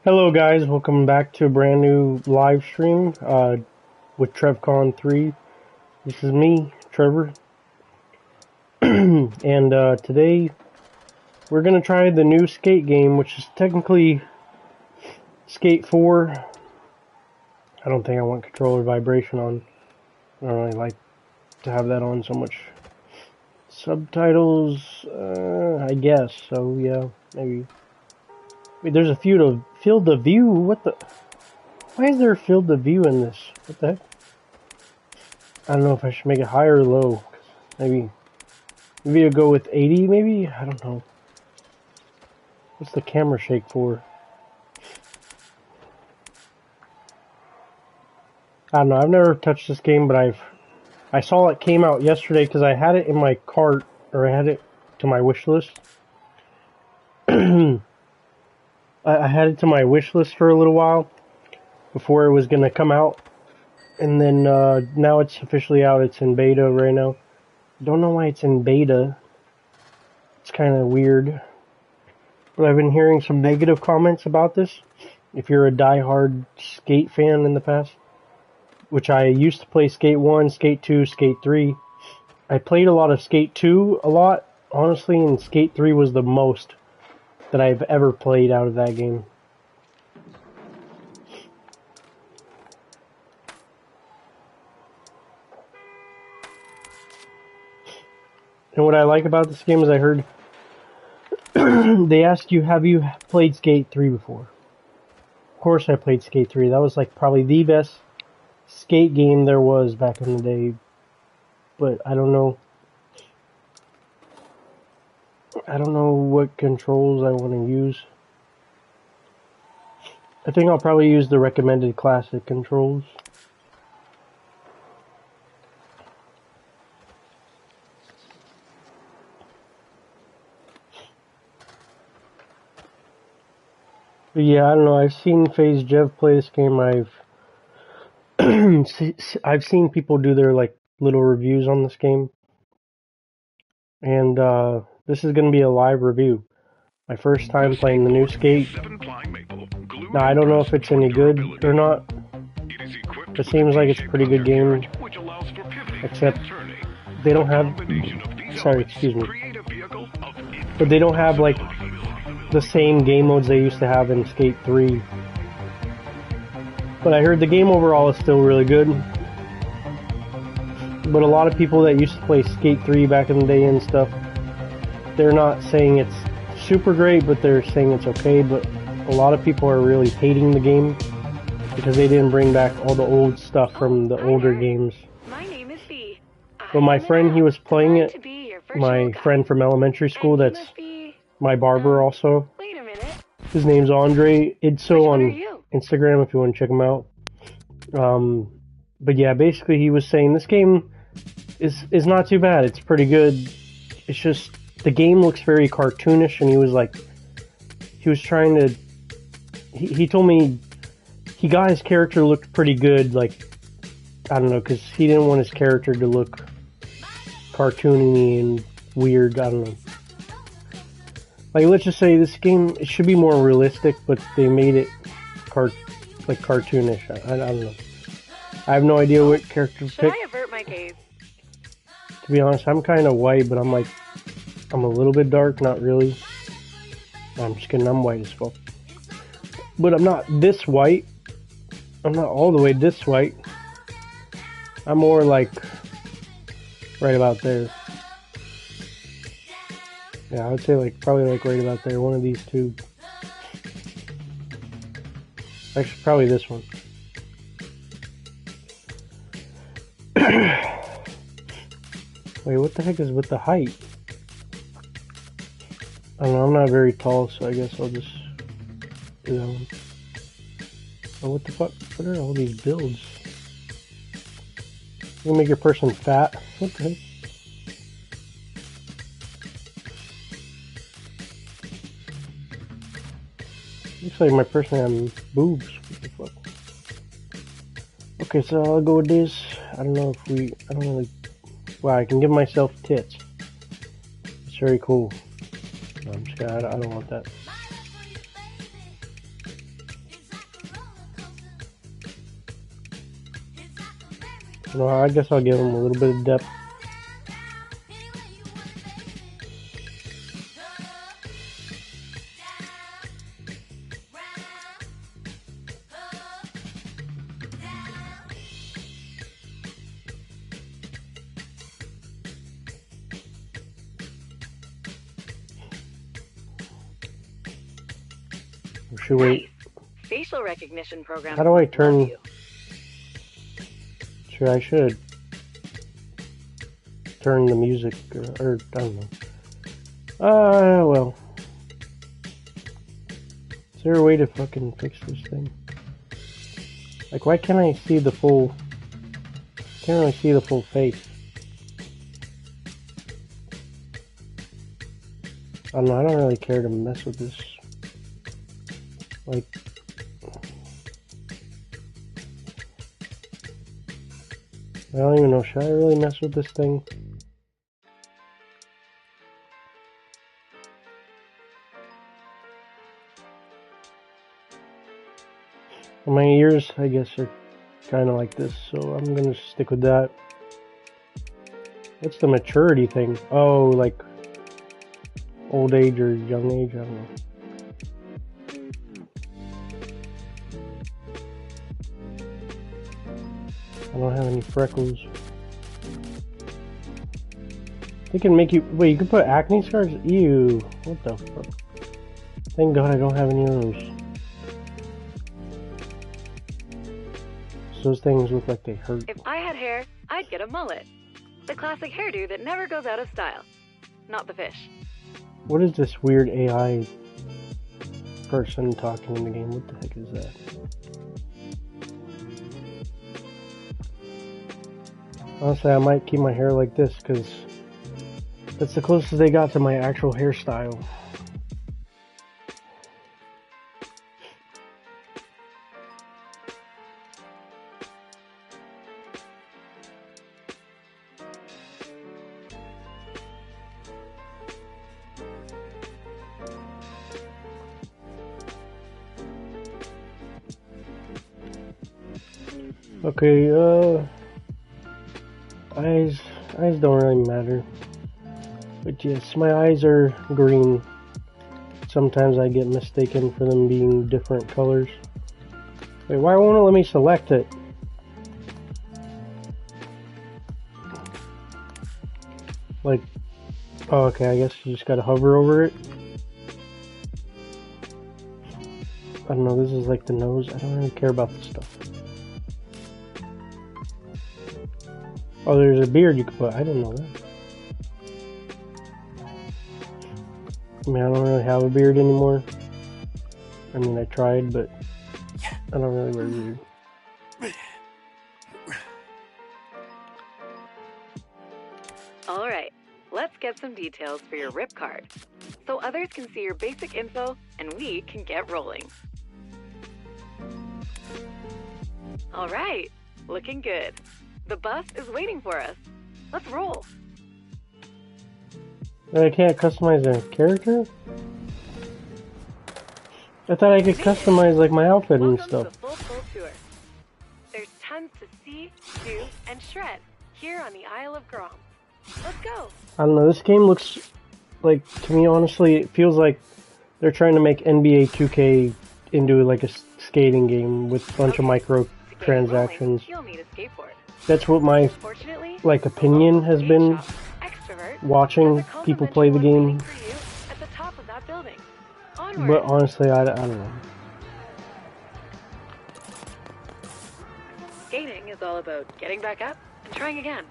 Hello guys, welcome back to a brand new live stream with TrevCon 3. This is me, Trevor, and today we're going to try the new Skate game, which is technically Skate 4. I don't think I want controller vibration on. I don't really like to have that on so much. Subtitles, I guess, so yeah, maybe. Wait, there's a field of view, what the... Why is there a field of view in this? What the heck? I don't know if I should make it high or low. Maybe I'll go with 80, maybe? I don't know. What's the camera shake for? I don't know. I've never touched this game, but I saw it came out yesterday because I had it in my cart, or I had it to my wish list. I had it to my wish list for a little while before it was going to come out. And then now it's officially out. It's in beta right now. Don't know why it's in beta. It's kind of weird. But I've been hearing some negative comments about this. If you're a die-hard Skate fan in the past, which I used to play Skate 1, Skate 2, Skate 3. I played a lot of Skate 2 a lot, honestly, and Skate 3 was the most that I've ever played out of that game. And what I like about this game is I heard they asked you, have you played Skate 3 before? Of course I played Skate 3. That was like probably the best skate game there was back in the day. But I don't know. I don't know what controls I want to use. I think I'll probably use the recommended classic controls. But yeah, I don't know. I've seen FaZe Jev play this game. I've seen people do their like little reviews on this game, and this is going to be a live review. My first time playing the new Skate. Now I don't know if it's any good or not. It seems like it's a pretty good game, except they don't have. Sorry, excuse me. But they don't have like the same game modes they used to have in Skate 3. But I heard the game overall is still really good. But a lot of people that used to play Skate 3 back in the day and stuff, they're not saying it's super great, but they're saying it's okay. But a lot of people are really hating the game because they didn't bring back all the old stuff from the older games. My name is V. But my friend, he was playing it. My friend from elementary school, that's my barber also. Wait a minute. His name's Andre Idso on Instagram if you want to check him out. But yeah, basically he was saying this game is not too bad. It's pretty good. It's just the game looks very cartoonish, and he was trying to. He told me he got his character looked pretty good. Like, I don't know, because he didn't want his character to look cartoony and weird. I don't know. Like, let's just say this game, it should be more realistic, but they made it cartoonish. I don't know. I have no idea what character to pick. Should I avert my gaze? To be honest, I'm kind of white, but I'm a little bit dark, not really. No, I'm just kidding, I'm white as fuck. But I'm not this white. I'm not all the way this white. I'm more like right about there. Yeah, I would say probably right about there. One of these two. Actually, probably this one. Wait, what the heck is with the height? I don't know, I'm not very tall, so I guess I'll just do that one. Oh, what the fuck? What are all these builds? You can make your person fat? What the heck? Looks like my person has boobs. What the fuck? Okay, so I'll go with this. I don't know if I don't really... Wow, I can give myself tits. It's very cool. No, I'm just kidding, I don't want that. You know, I guess I'll give him a little bit of depth. Or should we? Facial recognition program. How do I turn? Sure, I should turn the music, or I don't know. Well. Is there a way to fucking fix this thing? Like, why can't I see the full... Can't really see the full face. I don't know, I don't really care to mess with this. Like... I don't even know, should I really mess with this thing? My ears, I guess, are kind of like this, so I'm gonna stick with that. What's the maturity thing? Oh, like old age or young age? I don't know. I don't have any freckles. They can make you... Wait, you can put acne scars? Ew. What the fuck? Thank God I don't have any of those. Those things look like they hurt. If I had hair, I'd get a mullet. The classic hairdo that never goes out of style. Not the fish. What is this weird AI person talking in the game? What the heck is that? Honestly, I might keep my hair like this because that's the closest they got to my actual hairstyle. Okay, eyes don't really matter. But yes, my eyes are green. Sometimes I get mistaken for them being different colors. Wait, why won't it let me select it? Like, oh, okay, I guess you just gotta hover over it. I don't know, this is like the nose. I don't really care about this stuff. Oh, there's a beard you can put. I didn't know that. I mean, I don't really have a beard anymore. I mean, I tried, but I don't really wear a beard. Alright, let's get some details for your RIP card, so others can see your basic info and we can get rolling. Alright, looking good. The bus is waiting for us. Let's roll. I can't customize a character? I thought I could customize like my outfit and stuff. Welcome to the full tour. There's tons to see, do, and shred here on the Isle of Grom. Let's go. I don't know, this game looks like, to me honestly, it feels like they're trying to make NBA 2K into like a skating game with a bunch of microtransactions. You'll need a skateboard. That's what my like opinion has been watching people play the game. But honestly, I don't know. Skating is all about getting back up and trying again.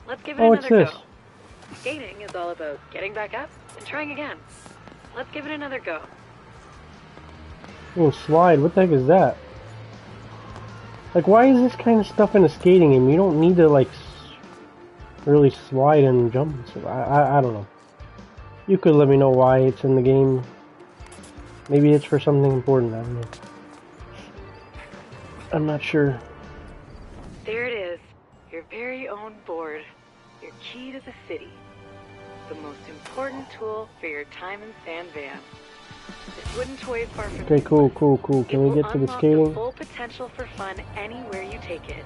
Let's give it another go. Skating is all about getting back up and trying again. Let's give it another go. Oh, slide. What the heck is that? Like, why is this kind of stuff in a skating game? You don't need to, like, really slide and jump and stuff. I don't know. You could let me know why it's in the game. Maybe it's for something important. I don't know. I'm not sure. There it is. Your very own board. Your key to the city. The most important tool for your time in San Van. This wooden toy is far from okay, cool. Can we get to the skating? The full potential for fun anywhere you take it.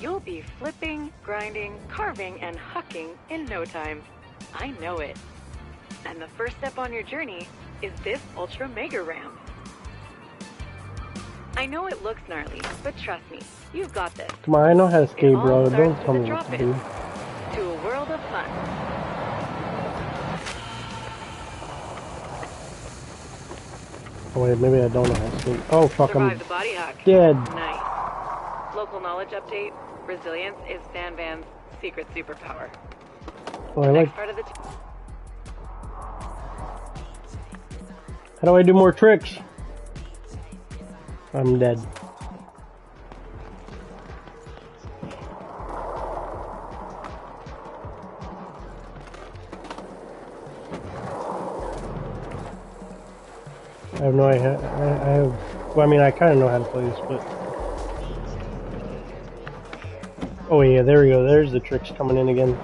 You'll be flipping, grinding, carving, and hucking in no time. I know it. And the first step on your journey is this Ultra Mega Ramp. I know it looks gnarly, but trust me, you've got this. Come on, I know how to skate, It all bro. starts Don't tell with a me what to drop-in do. to a world of fun. Oh, wait, maybe I don't know how to skate. Oh, fuck, I'm Survive the body hack. dead. Nice. Local knowledge update. Resilience is Sandvan's secret superpower. Oh, I The like... next part of the How do I do more tricks? I'm dead. I have no idea. I have... Well, I mean, I kind of know how to play this, but... Oh, yeah, there we go. There's the tricks coming in again.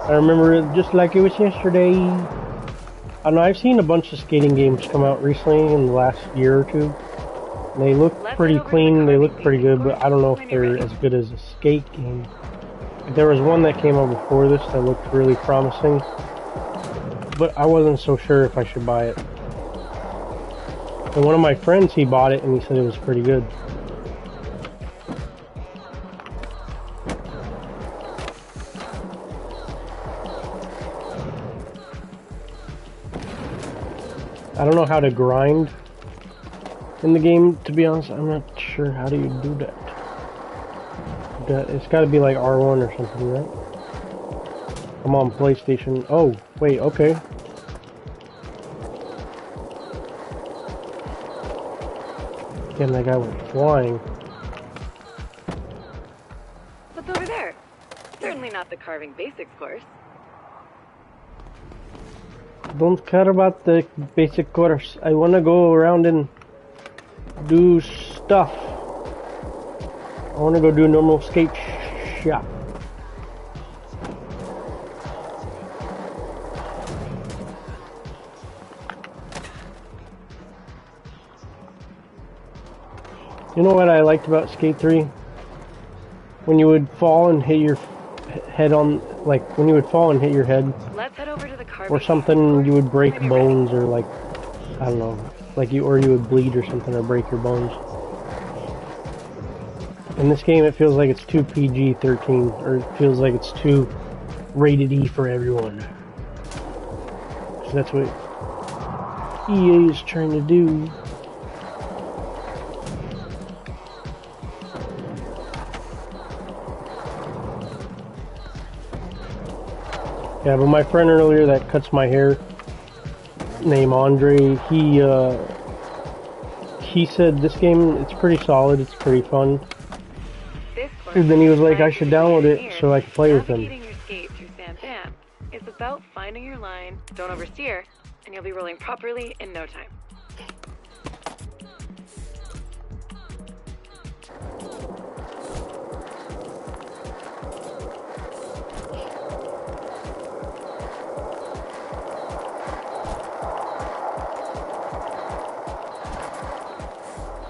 I remember it just like it was yesterday. I don't know, I've seen a bunch of skating games come out recently in the last year or two. They look pretty clean, they look pretty good, but I don't know if they're as good as a skate game. There was one that came out before this that looked really promising, but I wasn't so sure if I should buy it. And one of my friends, he bought it and he said it was pretty good. I don't know how to grind in the game, to be honest. I'm not sure how do you do that. It's got to be like R1 or something, right? I'm on PlayStation. Oh, wait, okay. Again, that guy went flying. What's over there? Certainly not the carving basics course. Don't care about the basic course. I want to go around and do stuff. I want to go do normal skate shop. You know what I liked about Skate 3? When you would fall and hit your head on, like, when you would fall and hit your head Let's head over to the carving or something, you would break Maybe bones or like, I don't know, like you would bleed or something or break your bones. In this game it feels like it's too PG-13, or it feels like it's too rated E for everyone. So that's what EA is trying to do. Yeah, but my friend earlier that cuts my hair, named Andre, he said this game, it's pretty solid, it's pretty fun. This course And then he was like, I designed should for download it engineers. so I can play with him. Navigating your skate through Sandan is about finding your line, don't oversteer, and you'll be rolling properly in no time.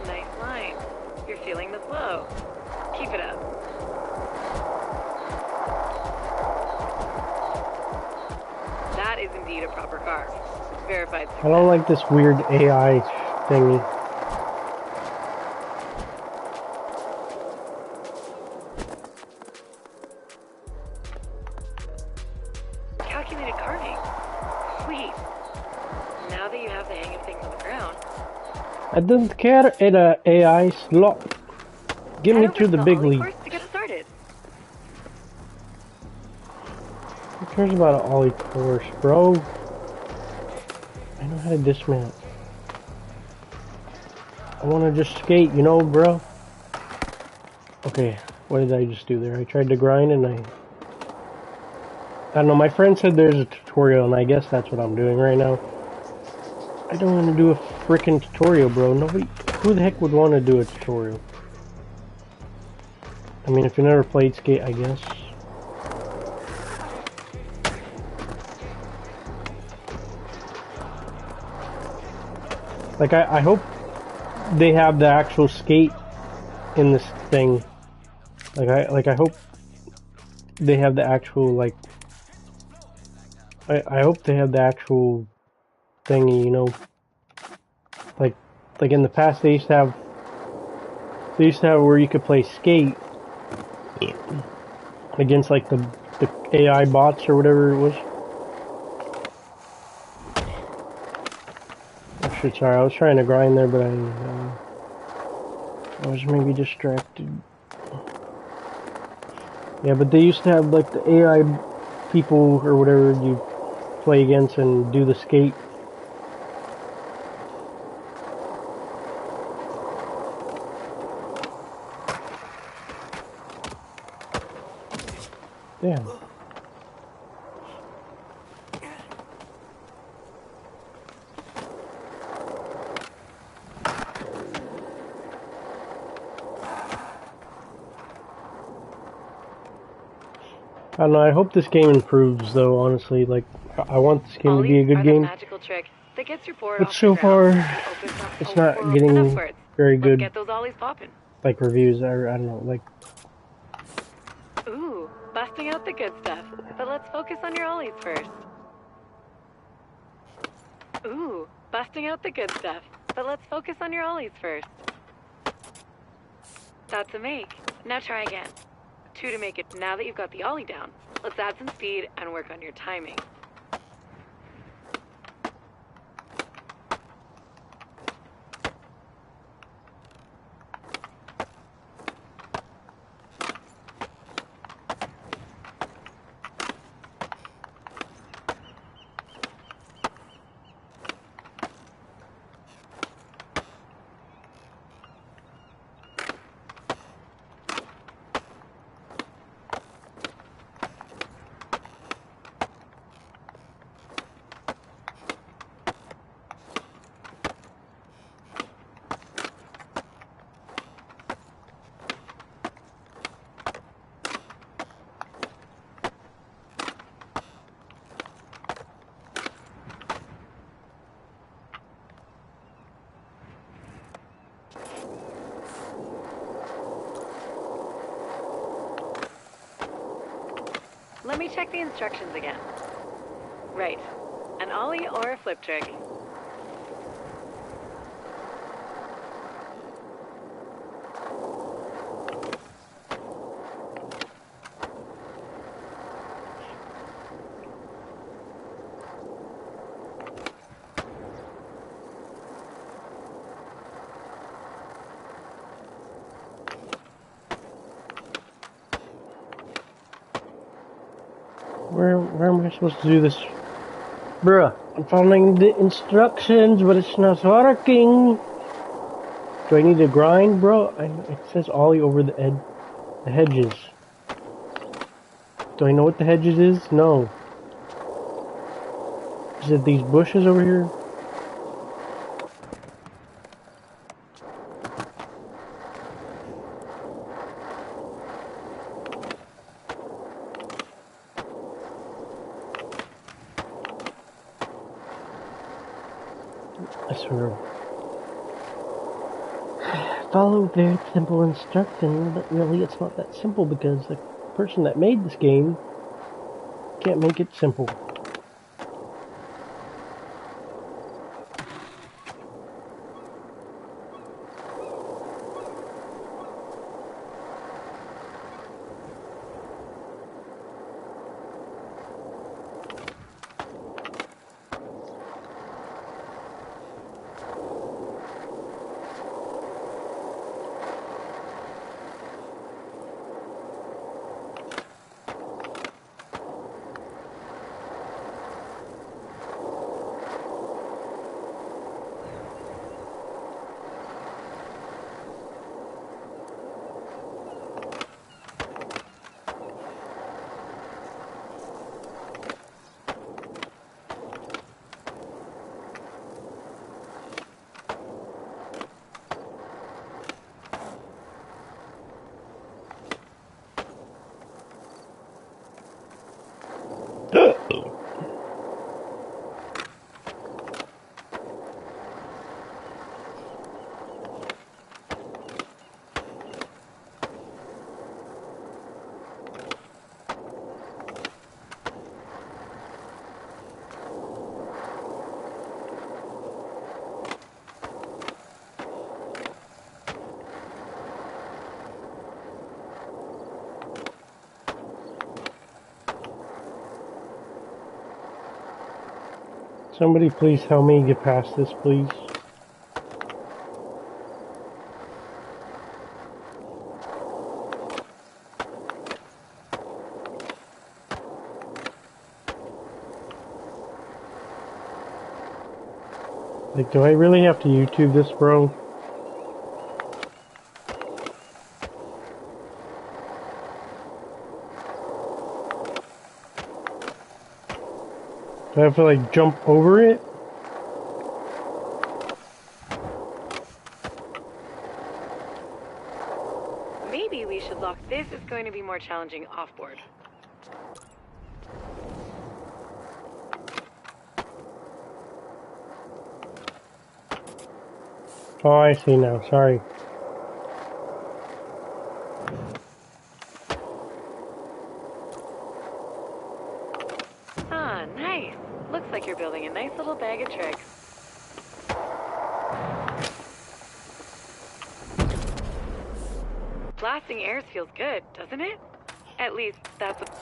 Nice line. You're feeling the flow. Keep it up. That is indeed a proper carve. Verified I success. don't like this weird AI thingy. Calculated carving. Sweet. Now that you have the hang of things on the ground, I don't care at a AI slot. Get me head over to the big Ollie league. course to get started. Who cares about an ollie course, bro? I know how to dismount. I want to just skate, you know, bro. Okay, what did I just do there? I tried to grind and I don't know, my friend said there's a tutorial and I guess that's what I'm doing right now. I don't want to do a freaking tutorial, bro. Nobody, who the heck would want to do a tutorial? I mean, if you never played skate, I guess. Like, I hope they have the actual skate in this thing. I hope they have the actual like I hope they have the actual thingy, you know, like like in the past they used to have where you could play skate against like the AI bots or whatever it was. Oh shit, sorry, I was trying to grind there, but I was maybe distracted. Yeah, but they used to have like the AI people or whatever you play against and do the skate. Damn. I don't know, I hope this game improves though, honestly. Like, I want this game to be Ollies a good are the game. magical trick that gets your board But off the so ground. far, it's Oh, not enough getting words. very Let's good, get those ollies popping. like, reviews. I don't know, like, Ooh, busting out the good stuff. But let's focus on your ollies first. Ooh, busting out the good stuff. But let's focus on your ollies first. That's a make. Now try again. 2 to make it now that you've got the ollie down. Let's add some speed and work on your timing. Let me check the instructions again. Right. An ollie or a flip trick. where am I supposed to do this? Bruh, I'm following the instructions, but it's not working. Do I need to grind, bro? It says ollie over the hedges. Do I know what the hedges is? No. Is it these bushes over here? I swear. Follow very simple instructions, but really it's not that simple because the person that made this game can't make it simple. Somebody please help me get past this, please. Like, do I really have to YouTube this, bro? Do I have to, like, jump over it? Maybe we should lock this. Is going to be more challenging off-board. Oh, I see now. Sorry. Ah, nice. Looks like you're building a nice little bag of tricks. Blasting airs feels good, doesn't it? At least, that's what...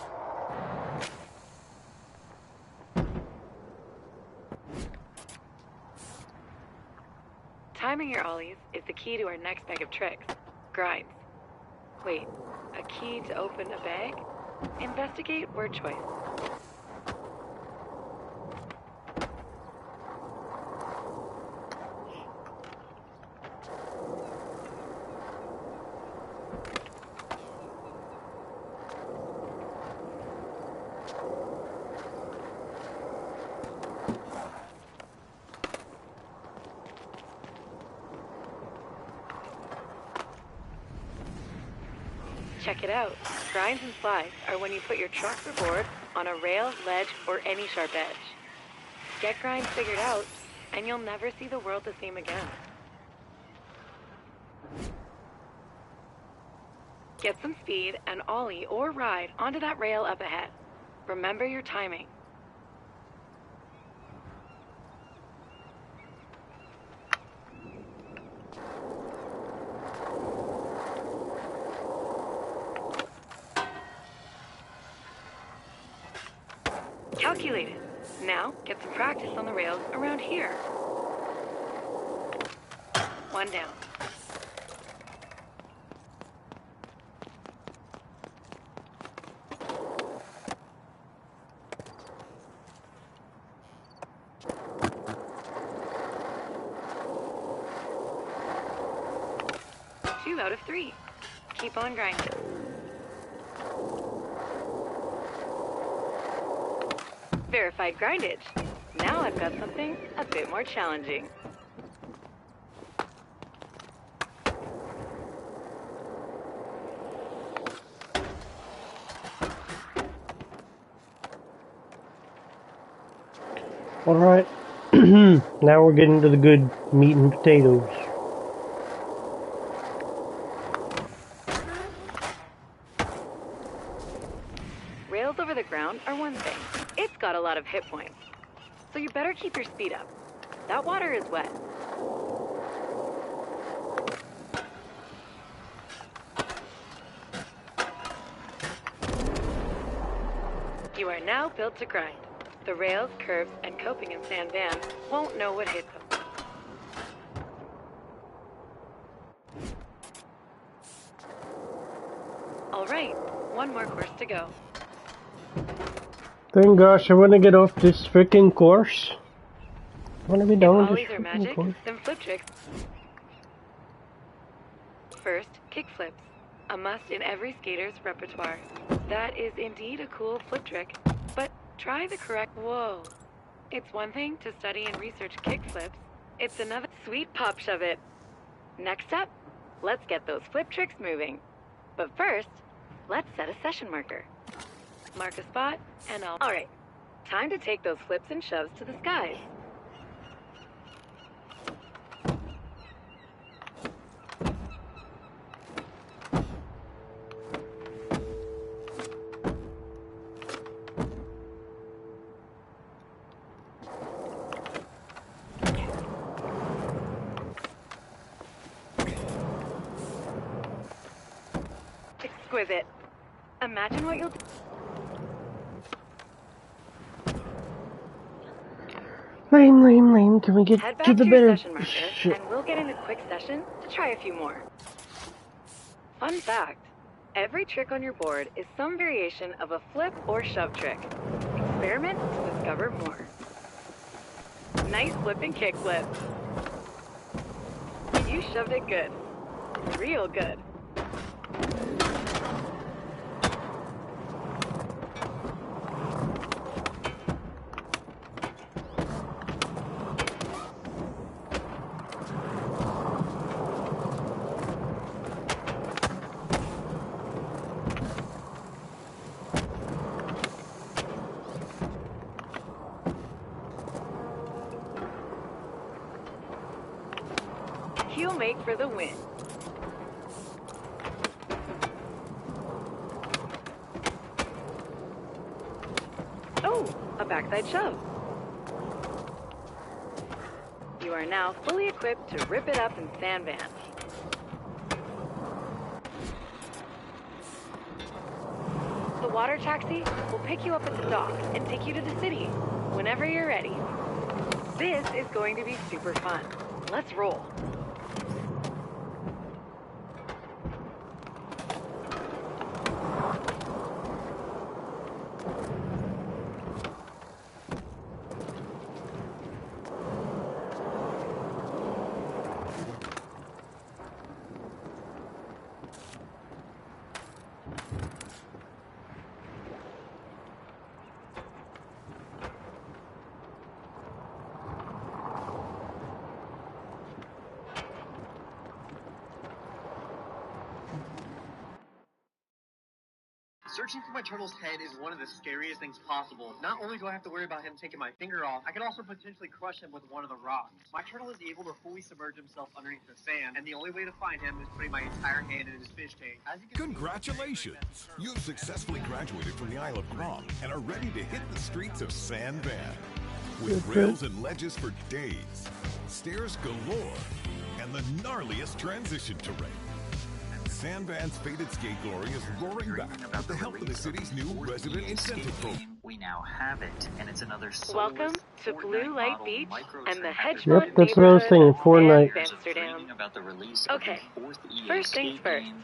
Timing your ollies is the key to our next bag of tricks. Grinds. Wait, a key to open a bag? Investigate word choice. Check it out. Grinds and slides are when you put your truck or board on a rail, ledge, or any sharp edge. Get grinds figured out, and you'll never see the world the same again. Get some speed and ollie or ride onto that rail up ahead. Remember your timing. Calculated. Now, get some practice on the rails around here. One down. Two out of three. Keep on grinding. Verified grindage. Now I've got something a bit more challenging. Alright. Now we're getting to the good meat and potatoes. Rails over the ground are one thing. It's got a lot of hit points. So you better keep your speed up. That water is wet. You are now built to grind. The rails, curves, and coping in San Van won't know what hit them. All right, one more course to go. Thank gosh, I want to get off this freaking course. I want to be done with this Ollies are freaking magic, course. then flip tricks. First, kick flips. A must in every skater's repertoire. That is indeed a cool flip trick, but try the correct... Whoa. It's one thing to study and research kick flips. It's another... Sweet pop shove it. Next up, let's get those flip tricks moving. But first, let's set a session marker. Mark a spot, and I'll... All right, time to take those flips and shoves to the skies. Exquisite. Imagine what you'll do. Lame. Can we get Head to back the to your better session marker, shit? and we'll get in a quick session to try a few more. Fun fact, every trick on your board is some variation of a flip or shove trick. Experiment to discover more. Nice flip and kick flip. You shoved it good. Real good. Heel make for the win. Oh, a backside shove. You are now fully equipped to rip it up in Sandvan. The water taxi will pick you up at the dock and take you to the city whenever you're ready. This is going to be super fun. Let's roll. Searching for my turtle's head is one of the scariest things possible. Not only do I have to worry about him taking my finger off, I could also potentially crush him with one of the rocks. My turtle is able to fully submerge himself underneath the sand, and the only way to find him is putting my entire hand in his fish tank. As you can Congratulations! You've successfully graduated from the Isle of Grom and are ready to hit the streets of Sandvan. With rails and ledges for days, stairs galore, and the gnarliest transition terrain. Sandvan's faded skate glory is roaring back with the help of the city's new resident incentive program. We now have it, and it's another Welcome to Blue Light Beach and the Hedgemont Yep, that's what I was saying, Fortnite. and Amsterdam. About the release Okay, of the fourth EA first things skate first. game.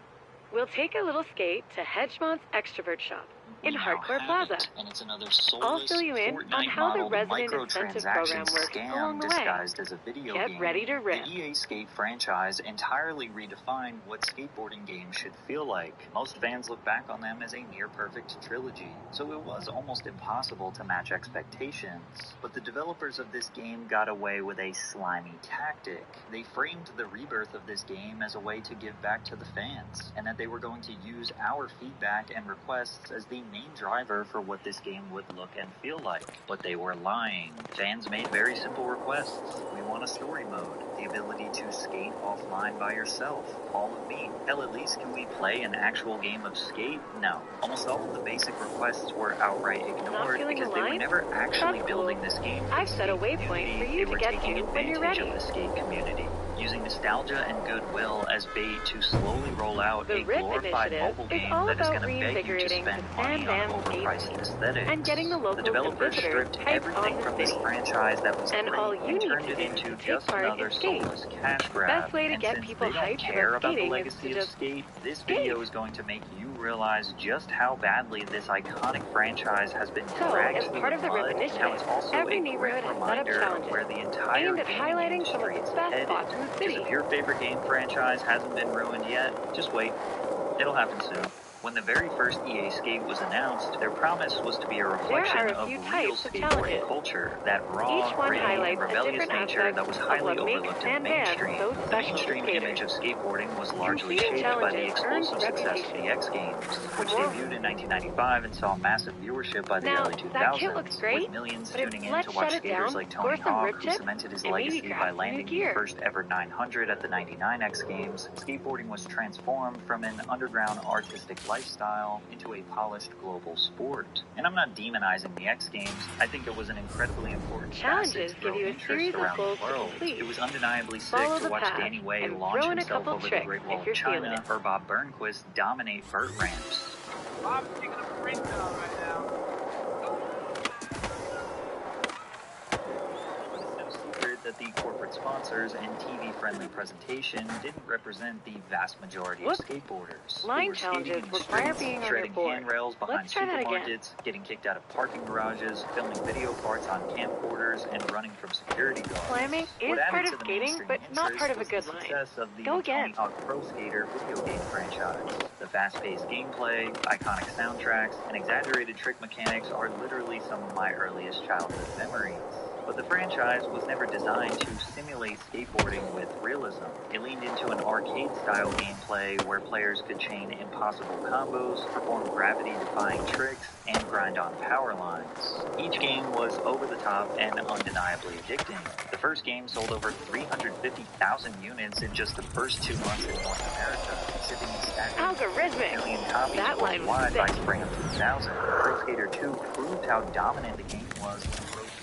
We'll take a little skate to Hedgemont's Extrovert Shop in We now Hardcore have Plaza. it, and it's another I'll soulless fill you in Fortnite on how the model resident incentive program microtransaction works scam along the way. disguised as a video Get game. ready to rip. The EA Skate franchise entirely redefined what skateboarding games should feel like. Most fans look back on them as a near-perfect trilogy, so it was almost impossible to match expectations. But the developers of this game got away with a slimy tactic. They framed the rebirth of this game as a way to give back to the fans, and that they were going to use our feedback and requests as the main driver for what this game would look and feel like. But they were lying. Fans made very simple requests. We want a story mode, the ability to skate offline by yourself, all of me. Hell, at least can we play an actual game of skate? No. Almost all of the basic requests were outright ignored because they were never actually building this game. I've set a waypoint for you to get to when you're ready. Of the skate community, using nostalgia and goodwill as bait to slowly roll out The a RIP glorified initiative mobile is game all that is about going to beg you to reinvigorating spend the money on Sandvan skate overpriced scene aesthetics. and getting the locals The and developers visitors stripped hyped everything on the from this city. franchise that was And great all you and need turned to it do into to take just part another is skate. soulless cash grab. Best way to And get since people they don't hyped care about about the skating is legacy to of just skate, this skate. video is going to make you realize just how badly this iconic franchise has been So, dragged as through part the of the mud. RIP Now initiative, it's also every a neighborhood great has set up reminder of challenges where the entire aimed at gaming highlighting some of the industry is best headed. spots in the Because city. if your favorite game franchise hasn't been ruined yet, just wait. It'll happen soon. When the very first EA Skate was announced, their promise was to be a reflection There are a of few real types of skateboarding challenges. culture, that raw, Each one gritty, and highlights a rebellious different nature aspect that was of highly what makes overlooked in Sandvan mainstream. so The special to mainstream skaters. image of skateboarding was largely Completing shaped by the challenges earns explosive success of the reputation. X Games, which More- debuted in 1995 and saw massive viewership by the Now, early that kit looks 2000s, great, with millions but tuning in let's to watch shut it skaters down, like score Tony some Hawk, rip who tips, cemented his and maybe legacy craft by some new landing the gear. first ever 900 at the 99 X Games. Skateboarding was transformed from an underground artistic lifestyle into a polished global sport. And I'm not demonizing the X Games. I think it was an incredibly important Challenges facet to give grow you a interest series of around goals the to world. complete. It was undeniably sick Follow to the watch path Danny Way and launch throw in a himself couple over the tricks Great Wall if of you're feeling China, it. or Bob Burnquist dominate vert ramps. Bob's taking a breakdown right now. that the corporate sponsors and TV-friendly presentation didn't represent the vast majority Whoops. of skateboarders. Line Who were skating challenges in the require streets, being on your shredding board. handrails behind Let's try that again. supermarkets, getting kicked out of parking garages, filming video parts on camcorders, and running from security guards. Slamming is What added part to of the skating, mainstream but not interest part of a was good the line. success of the Go again. Tony Hawk Pro Skater video game franchise. The fast-paced gameplay, iconic soundtracks, and exaggerated trick mechanics are literally some of my earliest childhood memories. But the franchise was never designed to simulate skateboarding with realism. It leaned into an arcade-style gameplay where players could chain impossible combos, perform gravity-defying tricks, and grind on power lines. Each game was over-the-top and undeniably addicting. The first game sold over 350,000 units in just the first 2 months in North America, shipping a staggering Algorithmic. 1 million copies That line was worldwide by sick. spring of 2000. Pro Skater 2 proved how dominant the game was and broke the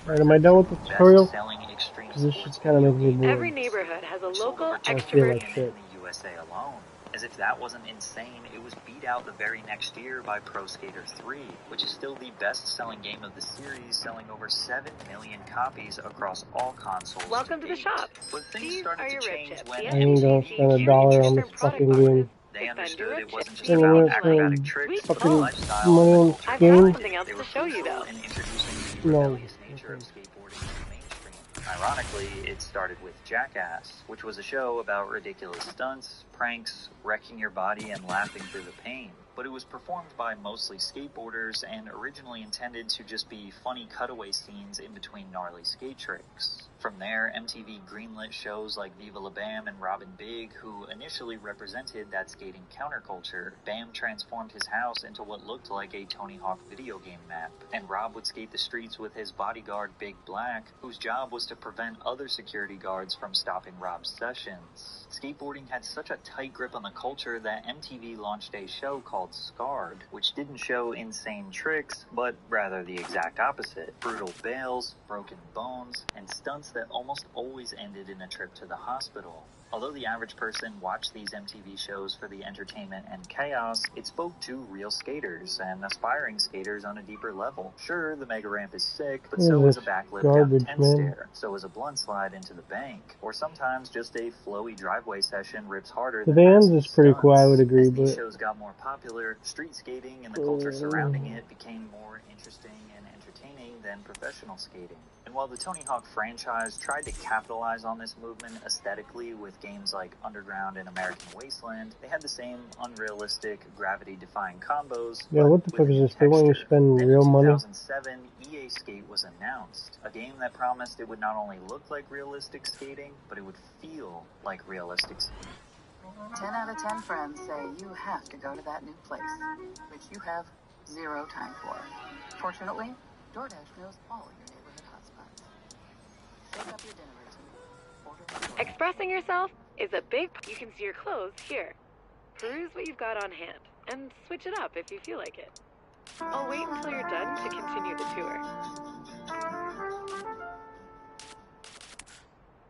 Alright, am I done with the tutorial? best-selling extreme Because this sports shit's kind of video making me game bored. Every neighborhood has a which sold local over 2 I feel extrovert. like million shit. in the USA alone. As if that wasn't insane, it was beat out the very next year by Pro Skater 3, which is still the best-selling game of the series, selling over 7 million copies across all consoles. Welcome to the date. shop. But things These started are to your rib change chips. when The I ain't gonna MTV spend Junior $1 on Different this product fucking boxes. game. they understood it wasn't just Spending about minutes acrobatic on tricks, Sweet but fucking lifestyle money and on the this culture I've got game. something else they to were show you, crucial though. in introducing the No. rebellious nature of skateboarding to the mainstream. Ironically, it started with Jackass, which was a show about ridiculous stunts, pranks, wrecking your body, and laughing through the pain. But it was performed by mostly skateboarders and originally intended to just be funny cutaway scenes in between gnarly skate tricks. From there, MTV greenlit shows like Viva La Bam and Robin Big, who initially represented that skating counterculture. Bam transformed his house into what looked like a Tony Hawk video game map, and Rob would skate the streets with his bodyguard Big Black, whose job was to prevent other security guards from stopping Rob's sessions. Skateboarding had such a tight grip on the culture that MTV launched a show called Scarred, which didn't show insane tricks, but rather the exact opposite. Brutal bails, broken bones, and stunts that almost always ended in a trip to the hospital. Although the average person watched these MTV shows for the entertainment and chaos, it spoke to real skaters and aspiring skaters on a deeper level. Sure, the mega ramp is sick, but What so is is a this backflip down garbage, 10 man? stair. So is a blunt slide into the bank. Or sometimes just a flowy driveway session rips harder The than Vans massive is pretty cool, I would stunts. agree, As these but shows got more popular, street skating and the culture surrounding it became more interesting and entertaining than professional skating. And while the Tony Hawk franchise tried to capitalize on this movement aesthetically with games like Underground and American Wasteland, they had the same unrealistic, gravity-defying combos, yeah, but what the with fuck a is new this? They want you to texture. spend Then real in money? 2007, EA Skate was announced, a game that promised it would not only look like realistic skating, but it would feel like realistic skating. 10 out of 10 friends say you have to go to that new place, which you have zero time for. Fortunately, DoorDash knows all your neighborhood hotspots. Set up your dinner routine. Order on DoorDash. Expressing yourself is a big... You can see your clothes here. Peruse what you've got on hand, and switch it up if you feel like it. I'll wait until you're done to continue the tour.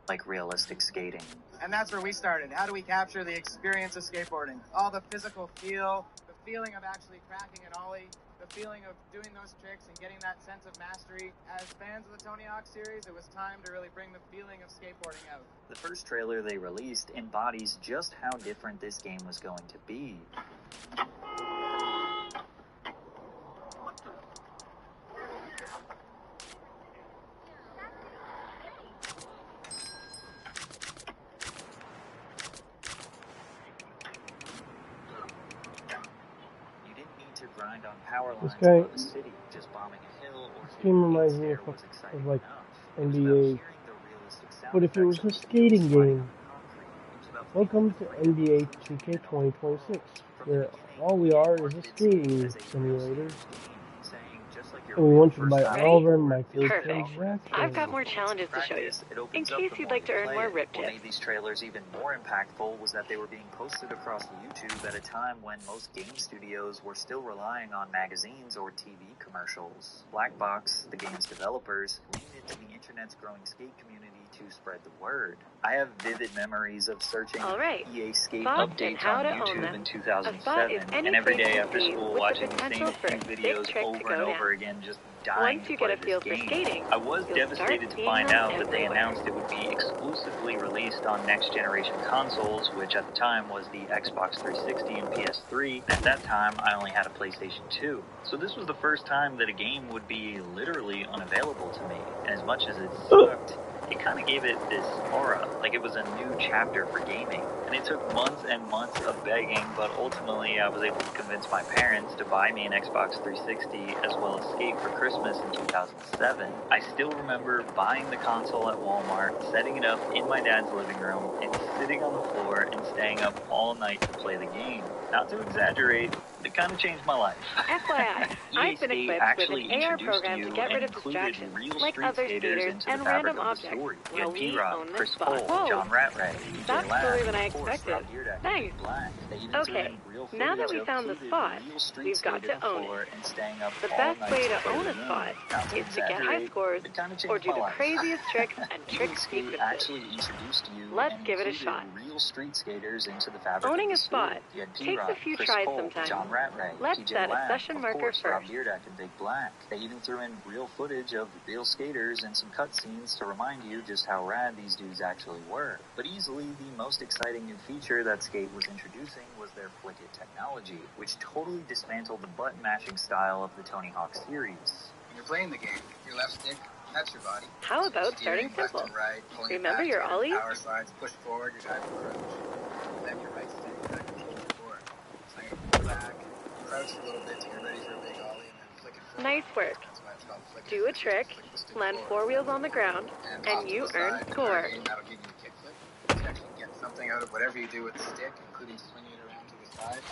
Like realistic skating. And that's where we started. How do we capture the experience of skateboarding? All the physical feel, the feeling of actually cracking an ollie, the feeling of doing those tricks and getting that sense of mastery. As fans of the Tony Hawk series, it was time to really bring the feeling of skateboarding out. The first trailer they released embodies just how different this game was going to be. You didn't need to grind on power lines This guy- above a city, just bombing a hill or This game reminds me hitting a of, was exciting of like enough. It was about NBA. hearing the realistic sound But if it was effects a of skating sliding game, on concrete. It was about welcome to feeling the NBA 2K 2026, where all we are is a skating simulator, and we want you to buy all of our microtransactions. I've got more challenges to show you, in case you'd like to earn more rip What tips. made these trailers even more impactful was that they were being posted across YouTube at a time when most game studios were still relying on magazines or TV commercials. Blackbox, the game's developers, leaned into the internet's growing skate community to spread the word. I have vivid memories of searching Alright, EA Skate spots and updates how on to own YouTube them. in A spot is 2007, any and every place day you after see school with the watching the potential same for a few sick videos trick to over go and over down. again, just dying Once to you play get a this feel for game. skating, I was you'll devastated start to seeing find them out that they everywhere. announced it would be exclusively released on next-generation consoles, which at the time was the Xbox 360 and PS3. At that time, I only had a PlayStation 2. So this was the first time that a game would be literally unavailable to me. And as much as it sucked, it kind of gave it this aura, like it was a new chapter for gaming. And it took months and months of begging, but ultimately I was able to convince my parents to buy me an Xbox 360 as well as Skate for Christmas in 2007. I still remember buying the console at Walmart, setting it up in my dad's living room, and sitting on the floor and staying up all night to play the game. Not to exaggerate, it kind of changed my life. FYI, I've been EA equipped actually with an AR introduced program to you get rid and of included distractions, real like street other skaters skaters into the and fabric random of the objects, story. You while had we P-Rock, own this Chris spot. Cole, Whoa, John Ratray, DJ that's Lab, cooler than and I of course, expected. Rob Dyrdek and Nice. Big Black. They even threw Okay, in real now that footage we of found the heated spot, real street we've got skating to own floor it. and staying up The all best night way to to play own the a game. spot Not to is to get high exaggerate, scores it kind of or changed do my the life. craziest tricks and EA trick Skate sequences. actually introduced you Let's and give it a included shot. real street skaters into the fabric Owning of a the story. spot You had takes P-Rock, a few Chris tries Cole, sometimes. John Ratray, Let's TJ set a Lab, session of marker course, Rob first. Dyrdek and Big Black. They even threw in real footage of real skaters and some cutscenes to remind you just how rad these dudes actually were. But easily the most exciting new feature that Skate was introducing was their Flick It technology, which totally dismantled the button mashing style of the Tony Hawk series. When you're playing the game, your left stick, that's your body. How So about steering starting left simple? and right, pulling Remember it back your to ollies? power slides, push forward, your dive approach. Then your right stick, that controls your core. So I'm gonna pull back, crouch a little bit to get ready for a big ollie, and then flick it forward. Nice work. That's why it's called flick it. Do a trick, Flick the stick land forward. 4 wheels on the ground, And off and to you the earn side. In score. our game, that'll give you a kickflip. You actually get something out of whatever you do with the stick, including swinging it around to the side.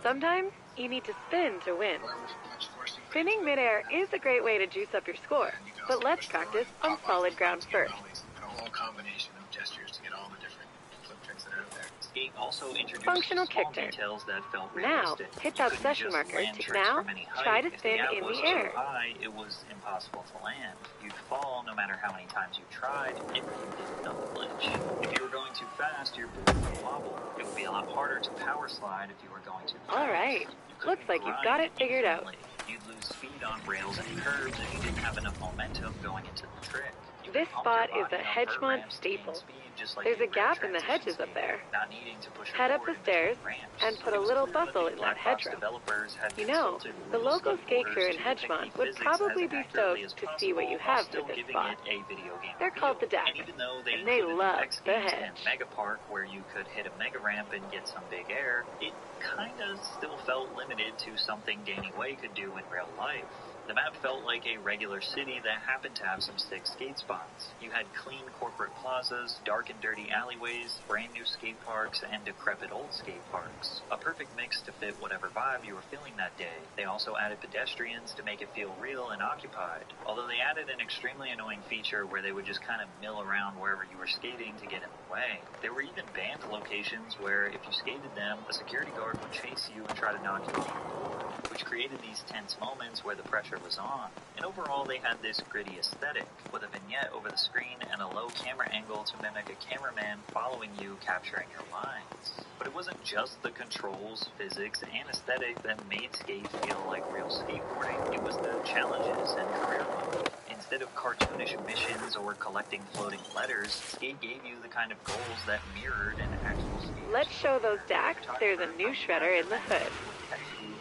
Sometimes you need to spin to win. Or with much force you put Spinning into it, midair is a great way to juice up your score, and you can but also let's push forward practice and on pop off solid the ground to get first. ollies, and a whole combination of gestures to get all the different flip tricks that are out there. Skate also introduced Functional small kick turn. details that felt Now, realistic. hit You that couldn't session just marker land to tricks now from any height. try to If the spin gap in was the too air. high, it was impossible to land. You'd fall no matter how many times you tried if you did not glitch. If you were going too fast, your board would wobble. It would be a lot harder to power slide if you were going too fast. All right, You looks couldn't like you've grind got it figured out. infinitely. You'd lose speed on rails and curbs if you didn't have enough momentum going into the trick. You This could pump spot your is a body on Hedgemont vert ramps to gain staple. speed, just like There's you a would gap in the transition hedges up skating, there. not needing to push your Head up board the in stairs between ramps. and put It a was little clear that bustle the in that Black Ops hedgerow. developers had You know, consulted the real local skate skateboarders crew in to depict Hedgemont the would physics probably as be accurately stoked as to see what you possible, while have for still this giving spot. it a video game They're feel. called the Decks, And even though they and they included love the X the Games and hedge. Mega Park where you could hit a mega ramp and get some big air, it kinda still felt limited to something Danny Way could do in real life. The map felt like a regular city that happened to have some sick skate spots. You had clean corporate plazas, dark and dirty alleyways, brand new skate parks, and decrepit old skate parks. A perfect mix to fit whatever vibe you were feeling that day. They also added pedestrians to make it feel real and occupied. Although they added an extremely annoying feature where they would just kind of mill around wherever you were skating to get in the way. There were even banned locations where if you skated them, a security guard would chase you and try to knock you off your board, which created these tense moments where the pressure was on. And overall, they had this gritty aesthetic, with a vignette over the screen and a low camera angle to mimic a cameraman following you capturing your lines. But it wasn't just the controls, physics, and aesthetic that made skate feel like real skateboarding. It was the challenges and career mode. Instead of cartoonish missions or collecting floating letters, Skate gave you the kind of goals that mirrored an actual skate. Let's show those DACs there's a new shredder in the hood.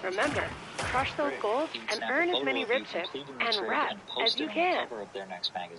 Remember, crush those goals and earn as many rip chips and reps as you can.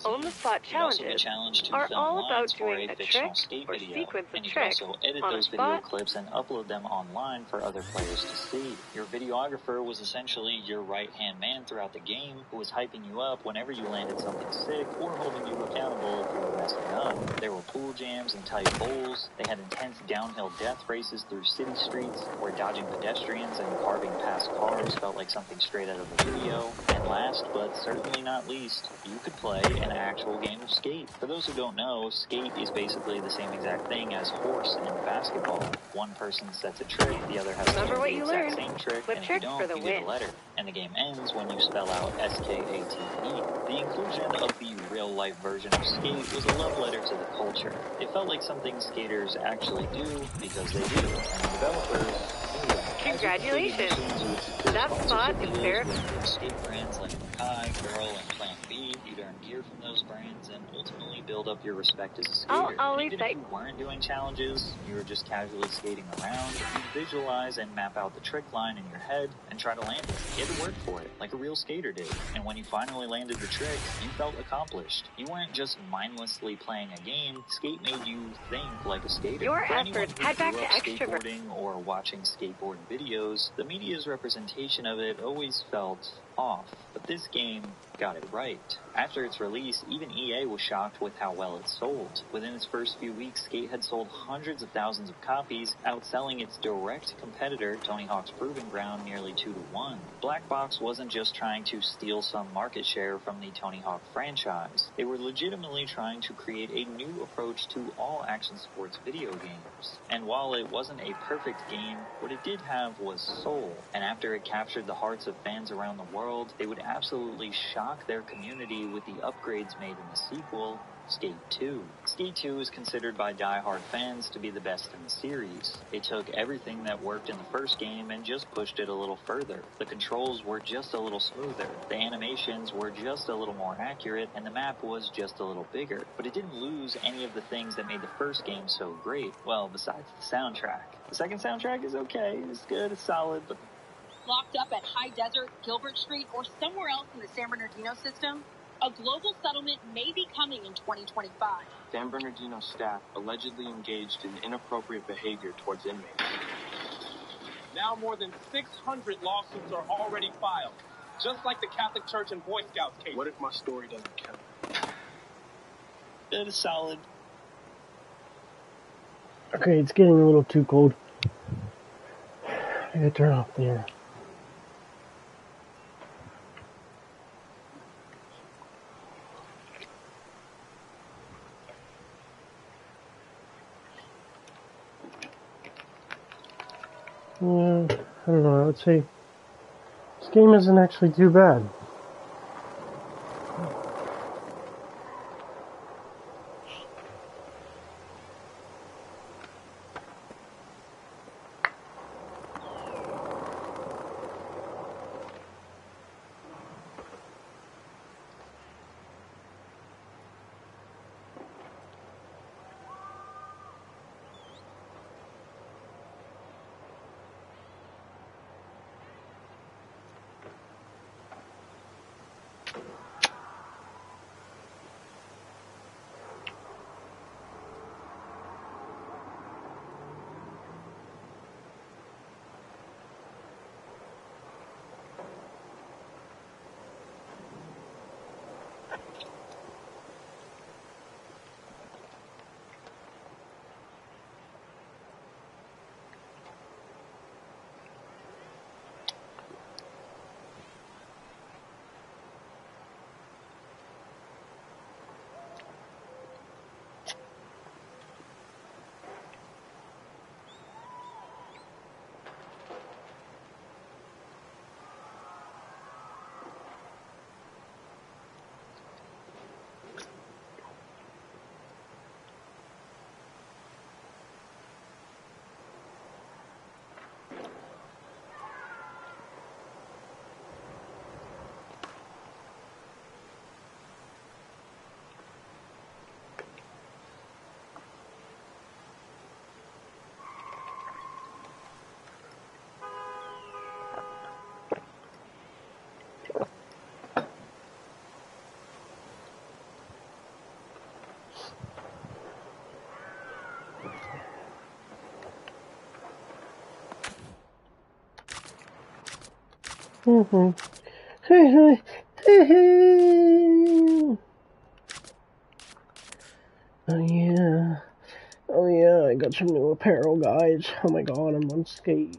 On the spot challenges are all about doing a trick or sequence of tricks on a those video spot. clips and upload them online for other players to see. Your videographer was essentially your right-hand man throughout the game, who was hyping you up whenever you landed something sick or holding you accountable if you were messing up. There were pool jams and tight bowls. They had intense downhill death races through city streets, where dodging pedestrians and carving past cars almost felt like something straight out of a video. And last, but certainly not least, you could play an actual game of Skate. For those who don't know, Skate is basically the same exact thing as horse in basketball. One person sets a trick, the other has to do the exact same trick, and if you don't, you get a letter. And the game ends when you spell out S-K-A-T-E. The inclusion of the real-life version of Skate was a love letter to the culture. It felt like something skaters actually do because they do, and the developers knew that. Congratulations! That spot is fair. Skate brands like Makai, Girl, and Plan B, you'd earn gear from those brands and ultimately build up your respect as a skater. Even if you weren't doing challenges, you were just casually skating around, you'd visualize and map out the trick line in your head and try to land it. You had to work for it, like a real skater did. And when you finally landed the trick, you felt accomplished. You weren't just mindlessly playing a game, Skate made you think like a skater. Your For anyone efforts who head back grew to up extrovert. skateboarding or watching skateboard videos, the media's representation of it always felt off. But this game got it right. After its release, even EA was shocked with how well it sold. Within its first few weeks, Skate had sold hundreds of thousands of copies, outselling its direct competitor, Tony Hawk's Proving Ground, nearly 2-1. Black Box wasn't just trying to steal some market share from the Tony Hawk franchise. They were legitimately trying to create a new approach to all action sports video games. And while it wasn't a perfect game, what it did have was soul. And after it captured the hearts of fans around the world, they would absolutely shock their community with the upgrades made in the sequel, Skate 2. Skate 2 is considered by die-hard fans to be the best in the series. They took everything that worked in the first game and just pushed it a little further. The controls were just a little smoother, the animations were just a little more accurate, and the map was just a little bigger. But it didn't lose any of the things that made the first game so great. Well, besides the soundtrack. The second soundtrack is okay, it's good, it's solid, but locked up at High Desert, Gilbert Street, or somewhere else in the San Bernardino system, a global settlement may be coming in 2025. San Bernardino staff allegedly engaged in inappropriate behavior towards inmates. Now more than 600 lawsuits are already filed, just like the Catholic Church and Boy Scouts case. What if my story doesn't count? it is solid. Okay, it's getting a little too cold. I gotta turn off the air. Yeah, I don't know, I would say this game isn't actually too bad. Oh yeah. Oh yeah, I got some new apparel, guys. Oh my god, I'm on Skate.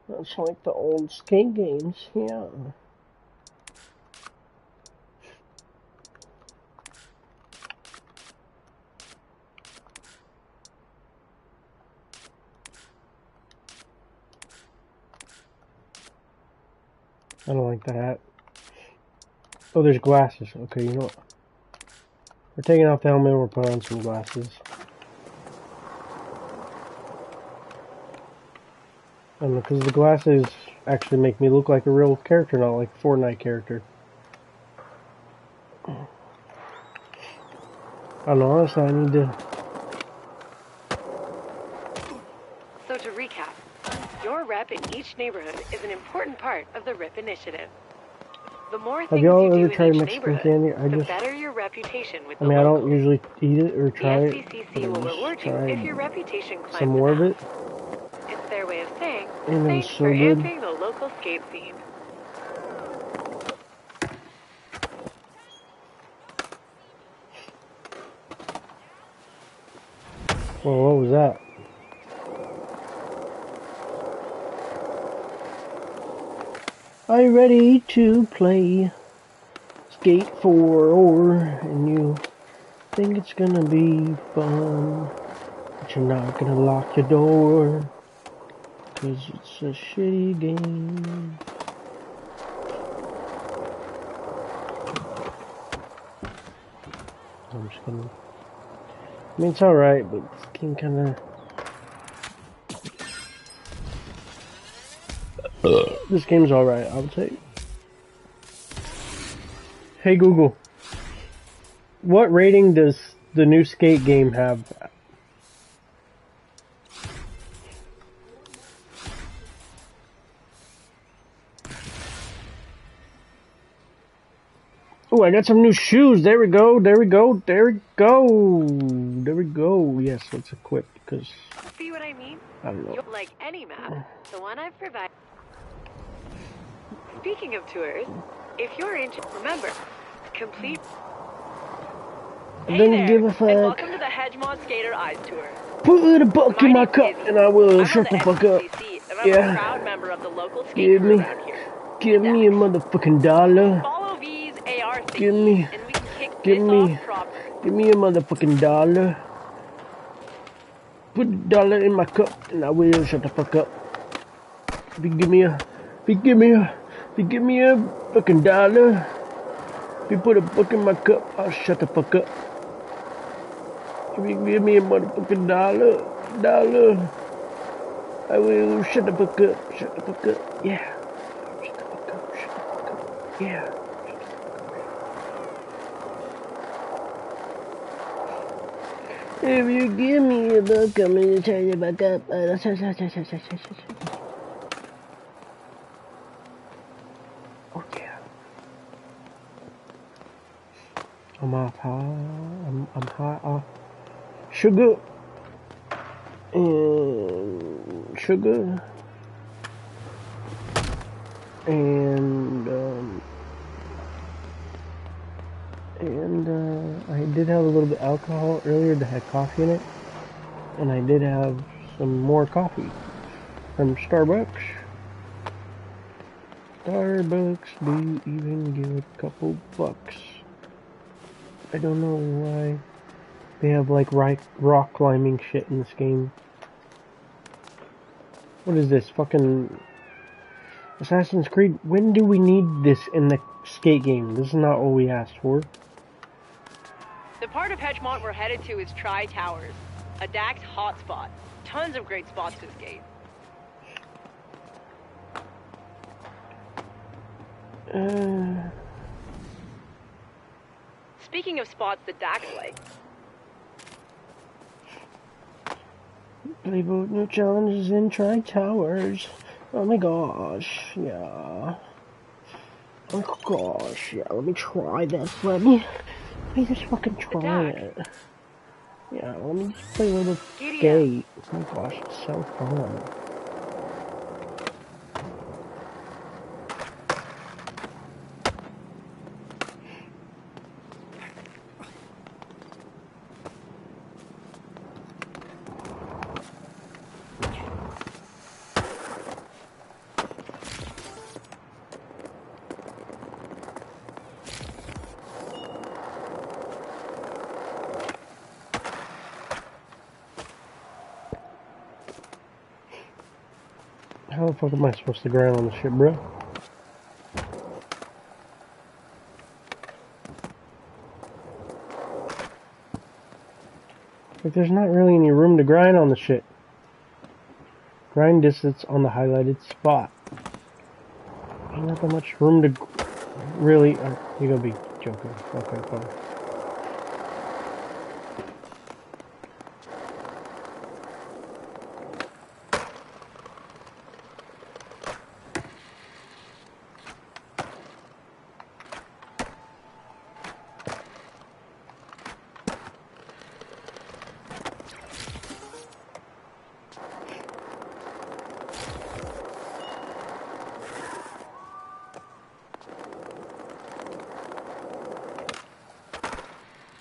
That's like the old skate games, yeah. I don't like that. Oh, there's glasses. Okay, you know what? We're taking off the helmet and we're putting on some glasses. I don't know, because the glasses actually make me look like a real character, not like a Fortnite character. I don't know, honestly, I need to... So to recap, your rep in each neighborhood is an important part of the RIP initiative. The more Have things y'all you ever do tried in each Mexican neighborhood, candy? the better your reputation with I the mean, I locals. don't usually eat it or The try it, SCCC but I will just reward you tried if your reputation climbs some more of enough. it, It's their way of saying, and it was thanks so for good. entering the local skate scene. Well, what was that? Are you ready to play Skate 4 and you think it's gonna be fun, but you're not gonna lock your door, 'cause it's a shitty game. I'm just gonna... I mean, it's alright, but this game kinda... This game's alright, I would say. Hey Google, what rating does the new Skate game have? Oh, I got some new shoes. There we go. There we go. There we go. There we go. Yes, let's equip, because... See what I mean? I don't know. Like any map, the one I've provided. Speaking of tours, if you're interested, remember, complete. I don't give a fuck. And welcome to the Hedgemont Skater Eyes Tour. Put a buck in my cup and I will shut the fuck up. And I'm a proud member of the local skate crew around here. Give me a motherfucking dollar. Follow V's AR thingy, Give me and we can kick give this me off proper. give me a motherfucking dollar. Put a dollar in my cup and I will shut the fuck up. If you give me a fucking dollar. If you put a buck in my cup, I'll shut the fuck up. If you give me a motherfucking dollar, I will shut the fuck up, yeah. Shut the fuck up, yeah. If you give me a buck, I'm gonna shut the fuck up. Oh yeah. I'm off high. I'm high off sugar and I did have a little bit of alcohol earlier that had coffee in it, and I did have some more coffee from Starbucks. Starbucks do even give a couple bucks. I don't know why they have like rock climbing shit in this game. What is this? Fucking Assassin's Creed? When do we need this in the skate game? This is not what we asked for. The part of Hedgemont we're headed to is Tri-Towers, a Dax hotspot. Tons of great spots to skate. Speaking of spots that Dax likes. Play both new challenges in Tri-Towers. Oh my gosh, yeah. Oh gosh, yeah, let me try this. Let me just fucking try it. Yeah, let me just play a little skate. Oh my gosh, it's so fun. How the fuck am I supposed to grind on the shit, bro? Like, there's not really any room to grind on the shit. Grind distance on the highlighted spot. Ain't not that much room to really... you gonna be joking. Okay, fine.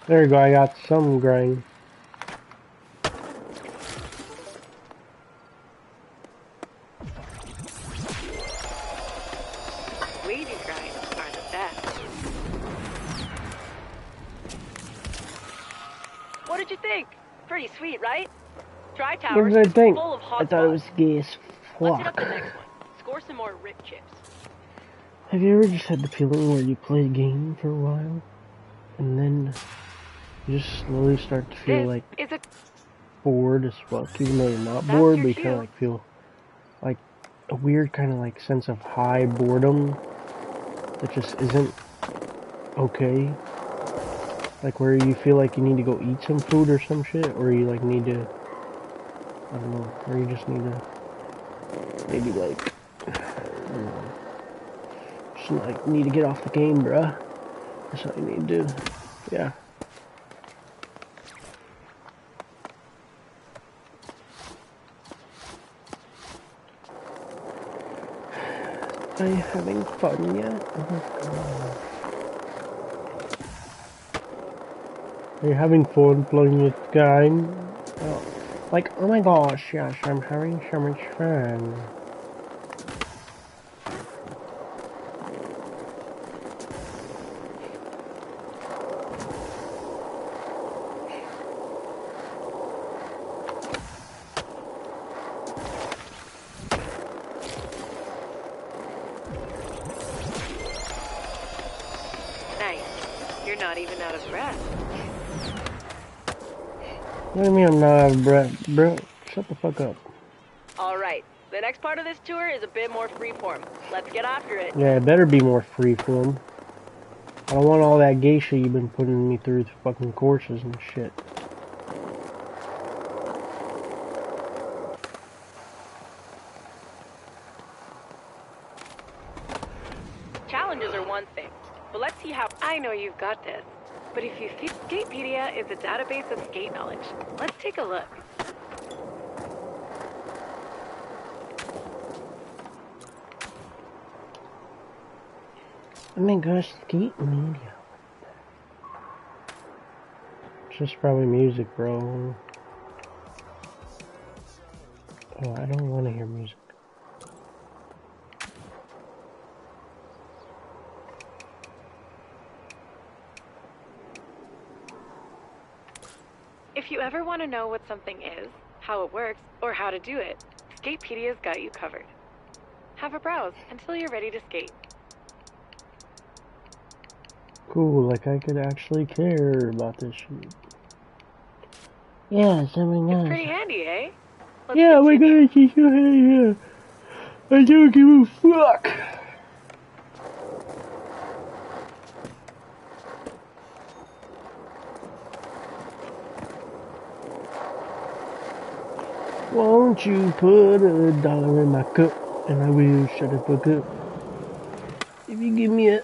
There you go, I got some grind. Wavy grinds are the best. What did you think? Pretty sweet, right? Dry What Towers did I is think? full of I hot thought it spots. was gay as Let's hit up fuck. the next one. Score some more rip chips. Have you ever just had the feeling where you play a game for a while, and then you just slowly start to feel like This is a bored as fuck, even though you're not That's bored, your but you kind cue. of like feel like a weird kind of like sense of high boredom that just isn't okay. Like where you feel like you need to go eat some food or some shit, or you like need to, I don't know, or you just need to maybe like, I don't know, just like need to get off the game, bruh. That's what you need to do. Yeah. Are you having fun yet? Oh, are you having fun playing this game? Oh, like, oh my gosh, yes, I'm having so much fun. nice. You're not even out of breath. What do you mean I'm not out of breath, bro? Shut the fuck up. All right. The next part of this tour is a bit more freeform. Let's get after it. Yeah, it better be more freeform. I don't want all that gay shit you've been putting me through the fucking courses and shit. Challenges are one thing, but let's see how... I know you've got this. But if you see Skatepedia is a database of skate knowledge. Let's take a look. Oh my gosh, skate media. It's just probably music, bro. Oh, I don't want to hear music. If you ever want to know what something is, how it works, or how to do it, Skatepedia's got you covered. Have a browse until you're ready to skate. Cool, like I could actually care about this shit. Yeah, something It's nice. pretty handy, eh? Let's Yeah, my continue. gosh, it's so handy, yeah. I don't give a fuck. Won't you put $1 in my cup, and I will shut the fuck up. If you give me a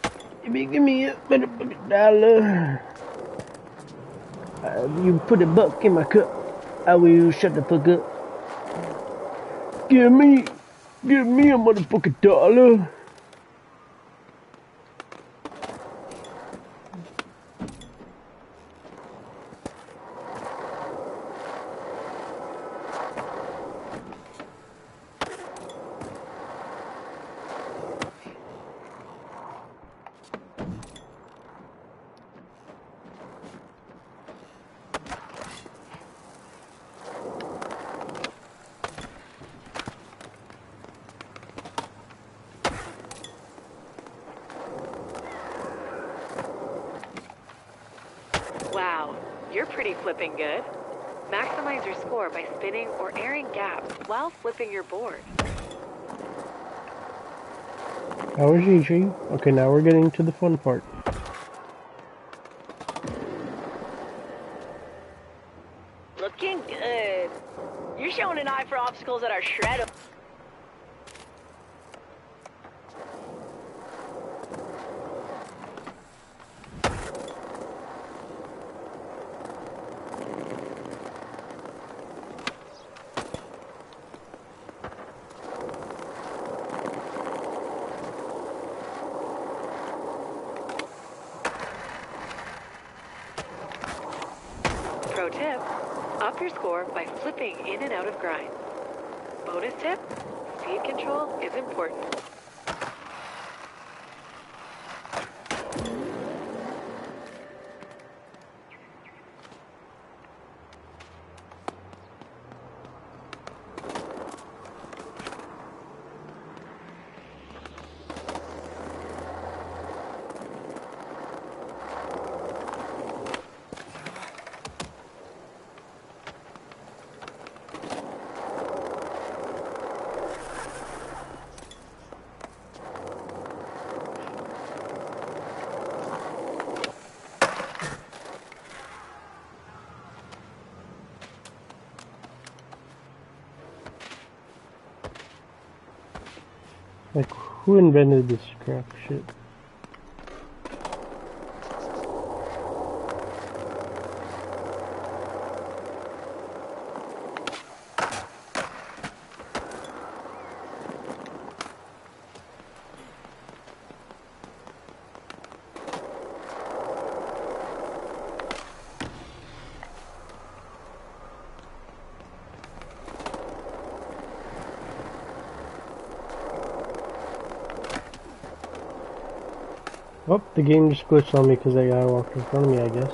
motherfucking dollar, you put $1 in my cup, I will shut the fuck up. Give me a motherfucking dollar. pretty flipping good. Maximize your score by spinning or airing gaps while flipping your board. How is Gigi? Okay, now we're getting to the fun part. Looking good. You're showing an eye for obstacles that are shreddable. Pro tip, up your score by flipping in and out of grinds. Bonus tip, speed control is important. Like, who invented this crap shit? Oh, the game just glitched on me because that guy walked in front of me, I guess.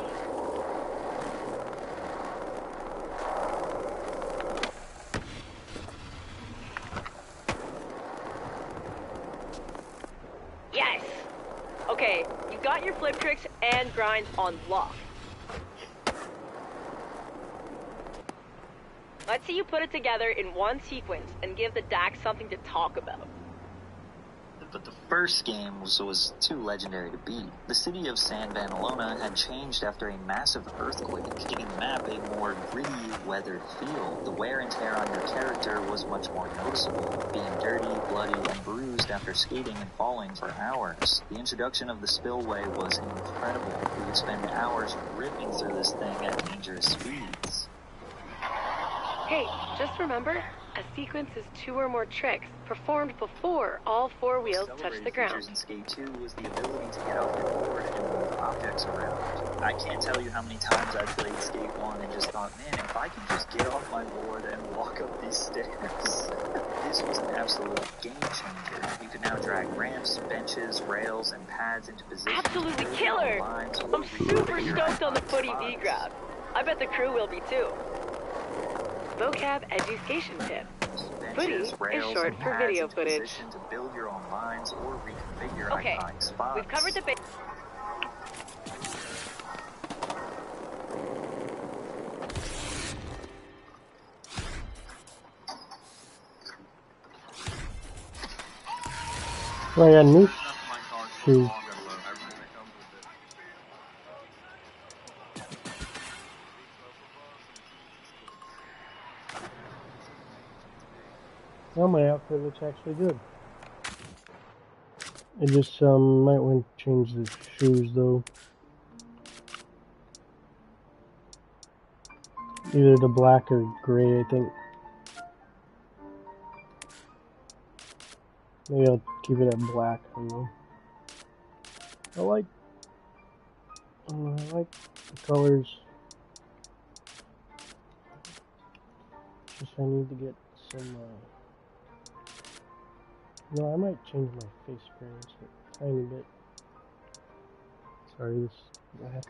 Yes! Okay, you got your flip tricks and grinds on lock. Let's see you put it together in one sequence and give the DAX something to talk about. But the first game was too legendary to beat. The city of San Vanalona had changed after a massive earthquake, giving the map a more gritty, weathered feel. The wear and tear on your character was much more noticeable, being dirty, bloody, and bruised after skating and falling for hours. The introduction of the spillway was incredible. We would spend hours ripping through this thing at dangerous speeds. Hey, just remember, a sequence is 2 or more tricks performed before all 4 wheels touch the ground. Features in Skate 2 was the ability to get off your board and move objects around. I can't tell you how many times I played Skate 1 and just thought, man, if I could just get off my board and walk up these stairs. This was an absolute game changer. You could now drag ramps, benches, rails, and pads into position. Absolutely killer! I'm super stoked on the Footy V grab. I bet the crew will be too. Vocab education tip. Footy is short for video footage. To build your own lines or reconfigure Okay, iconic spots. we've covered the base. Well, I got new shoes. Well, my outfit looks actually good. I just might want to change the shoes though. Either the black or gray, I think. Maybe I'll keep it at black. I don't know. I like the colors. Just I need to get some. No, I might change my face appearance a tiny bit. Sorry, this. Go ahead.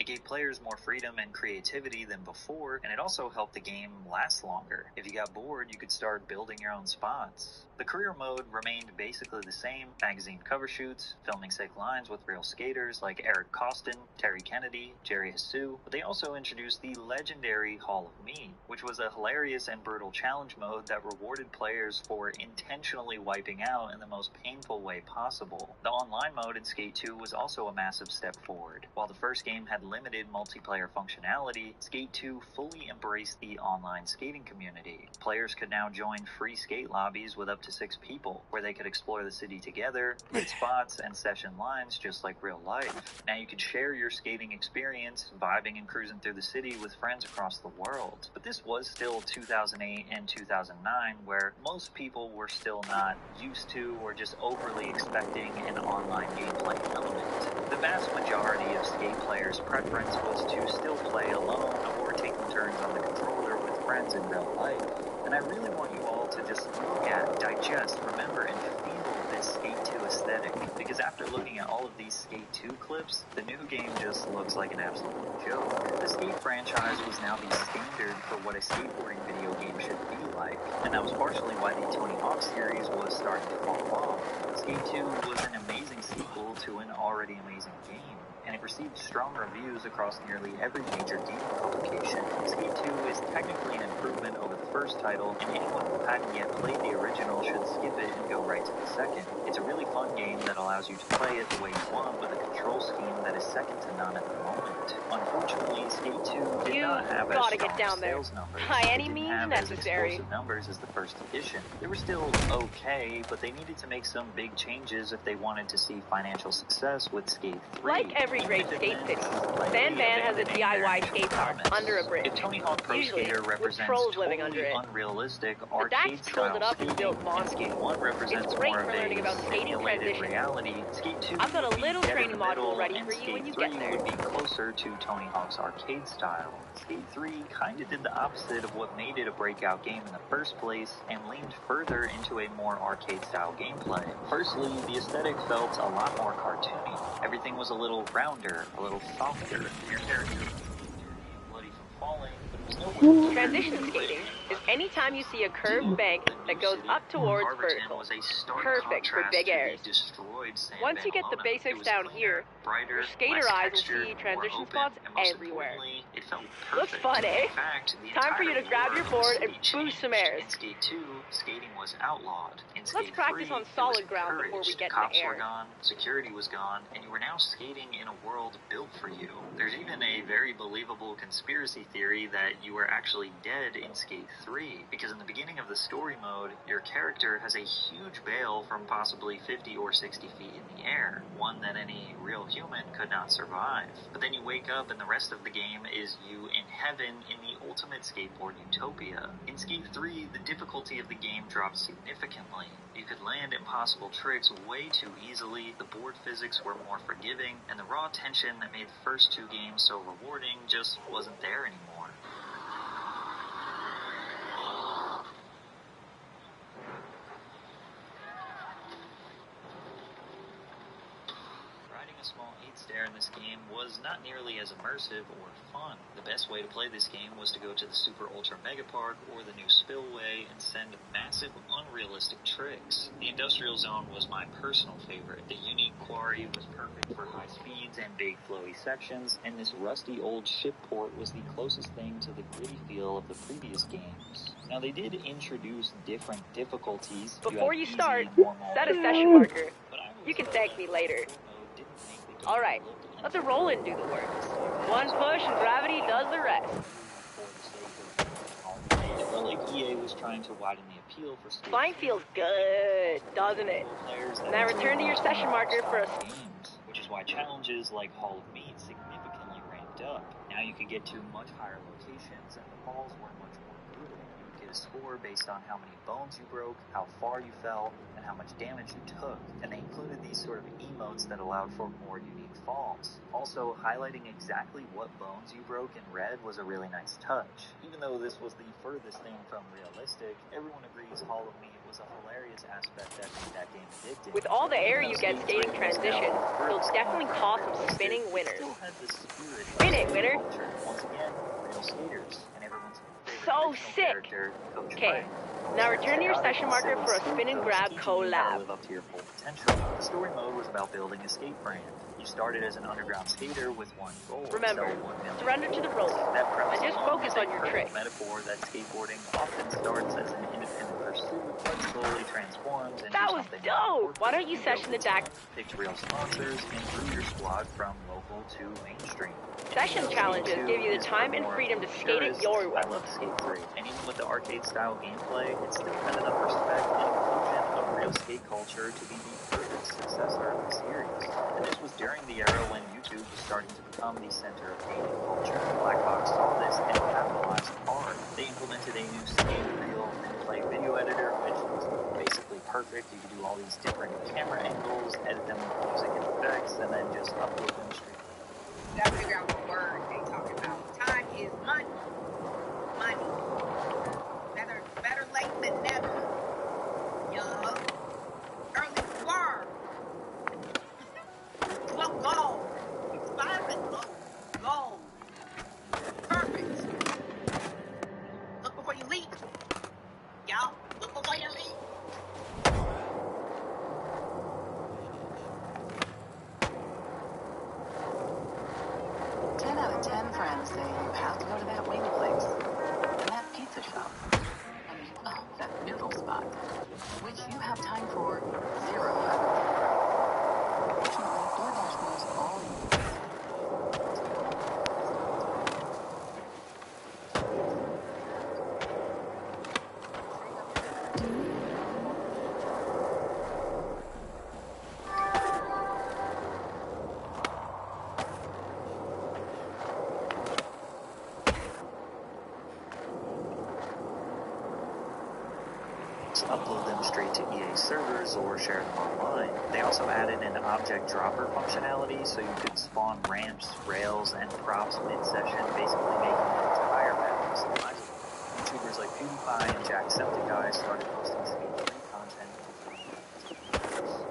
It gave players more freedom and creativity than before, and it also helped the game last longer. If you got bored, you could start building your own spots. The career mode remained basically the same: magazine cover shoots, filming sick lines with real skaters like Eric Costin, Terry Kennedy, Jerry Hsu, but they also introduced the legendary Hall of Me, which was a hilarious and brutal challenge mode that rewarded players for intentionally wiping out in the most painful way possible. The online mode in Skate 2 was also a massive step forward. While the first game had limited multiplayer functionality, Skate 2 fully embraced the online skating community. Players could now join free skate lobbies with up to 6 people, where they could explore the city together, hit spots, and session lines just like real life. Now you could share your skating experience, vibing and cruising through the city with friends across the world. But this was still 2008 and 2009, where most people were still not used to or just overly expecting an online gameplay element. The vast majority of skate players' preference was to still play alone or taking turns on the controller with friends in real life. And I really want you all to just look at, digest, remember, and feel this Skate 2 aesthetic, because after looking at all of these Skate 2 clips, the new game just looks like an absolute joke. The Skate franchise was now the standard for what a skateboarding video game should be like, and that was partially why the Tony Hawk series was starting to fall off. Skate 2 was an amazing sequel to an already amazing game, and it received strong reviews across nearly every major gaming publication. Skate 2 is technically an improvement over the first title, and anyone who hadn't yet played the original should skip it and go right to the second. It's a really fun game that allows you to play it the way you want, with a control scheme that is second to none at the moment. Unfortunately, Skate 2 did not have as strong sales numbers. By any It didn't means have as necessary. explosive numbers as the first edition. They were still okay, but they needed to make some big changes if they wanted to see financial success with Skate 3. Like every great skate city, San Van has a DIY skate park under a bridge. If Tony Hawk Pro Usually, Skater with represents trolls living totally under it. unrealistic Dax arcade-style trolled it up and skating, built and monsters. Skate 1 represents It's great more for of learning a about skating simulated transition. reality, Skate 2 I've got a would be little dead training in the module middle, ready and for you Skate when you 3 get there. would be closer to Tony Hawk's arcade style. Skate 3 kinda did the opposite of what made it a breakout game in the first place, and leaned further into a more arcade-style gameplay. Firstly, the aesthetic felt a lot more cartoony. Everything was a little rounder, a little softer. Your character was bloody from falling, but it was nowhere near Transition skating is anytime you see a curved bank that goes up towards vertical. was a stark Perfect for contrast big to the airs. destroyed San Once you Van get the Alona. It basics was down cleaner, here, brighter, your skater less eyes will textured, see more transition open, spots and most everywhere. importantly, it felt Looks perfect. fun, eh? In fact, the Time for you to entire grab lore your of the board city and boost some changed. airs. In Skate 2, skating was outlawed. In Let's Skate practice 3, on it was solid ground before we encouraged. get in the Cops air. were gone, security was gone, and you were now skating in a world built for you. There's even a very believable conspiracy theory that you were actually dead in Skate 3, because in the beginning of the story mode, your character has a huge bail from possibly 50 or 60 feet in the air, one that any real human could not survive. But then you wake up and the rest of the game is you in heaven in the ultimate skateboard utopia. In Skate 3, the difficulty of the game dropped significantly. You could land impossible tricks way too easily, the board physics were more forgiving, and the raw tension that made the first two games so rewarding just wasn't there anymore. Riding a small 8-stair in this game was not nearly as immersive or fun. The best way to play this game was to go to the Super Ultra Mega Park or the new Spillway and send massive, unrealistic tricks. The Industrial Zone was my personal favorite. The unique quarry was perfect for high speeds and big flowy sections, and this rusty old ship port was the closest thing to the gritty feel of the previous games. Now they did introduce different difficulties. Before you had start, easy, normal, set a and session marker. but I You can was, thank me later. didn't think the game Alright, looked let the roll-in do the work. One push and gravity does the rest. It felt like EA was trying to widen the appeal for Skate Flying feels good, doesn't it? players. Now return to your session marker for a... games, which is why challenges like Hall of Meat significantly ramped up. Now you could get to much higher locations, and the falls were much more brutal. You could to score based on how many bones you broke, how far you fell, and how much damage you took. And they included these sort of emotes that allowed for more unique falls. Also, highlighting exactly what bones you broke in red was a really nice touch. Even though this was the furthest thing from realistic, everyone agrees Hall of Meat was a hilarious aspect that made that game addictive. With all the air you get skating transitions, you'll definitely call some spinning winners. Spin it, winner! Once again, real skaters, and everyone's So sick! Okay, now return to your session marker for a spin and grab collab. Live up to your full potential. The story mode was about building a skate brand. You started as an underground skater with one goal. Remember, surrender to the rolling, and just focus on your trick. Metaphor that skateboarding often starts as an independent pursuit, but slowly transforms into that was something dope! Why don't you session the DAC? Picked real sponsors and grew your squad from local to mainstream. Session challenges give you the time and freedom to skate it your way. I love Skate 3, and even with the arcade-style gameplay, it still had enough respect and inclusion of real skate culture to be the perfect successor of the series. And this was during the era when YouTube was starting to become the center of gaming culture. Blackbox saw this and capitalized hard. They implemented a new skate reel and play video editor, which was basically perfect. You could do all these different camera angles, edit them with music and effects, and then just upload them straight. Gotta figure out what word they talking about. Time is money. Money. Better late than never. Young. Early word. Gold. Expiring gold. Perfect. Look before you leap. Y'all, look before you leap. Friends say you have to go to that wing place, and that pizza shop, and that noodle spot, which you have time for 0 out of 10. Fortunately, DoorDash knows all you need. Upload them straight to EA servers or share them online. They also added an object dropper functionality so you could spawn ramps, rails, and props mid-session, basically making the entire map customizable. YouTubers like PewDiePie and Jacksepticeye started posting Skate 3 content.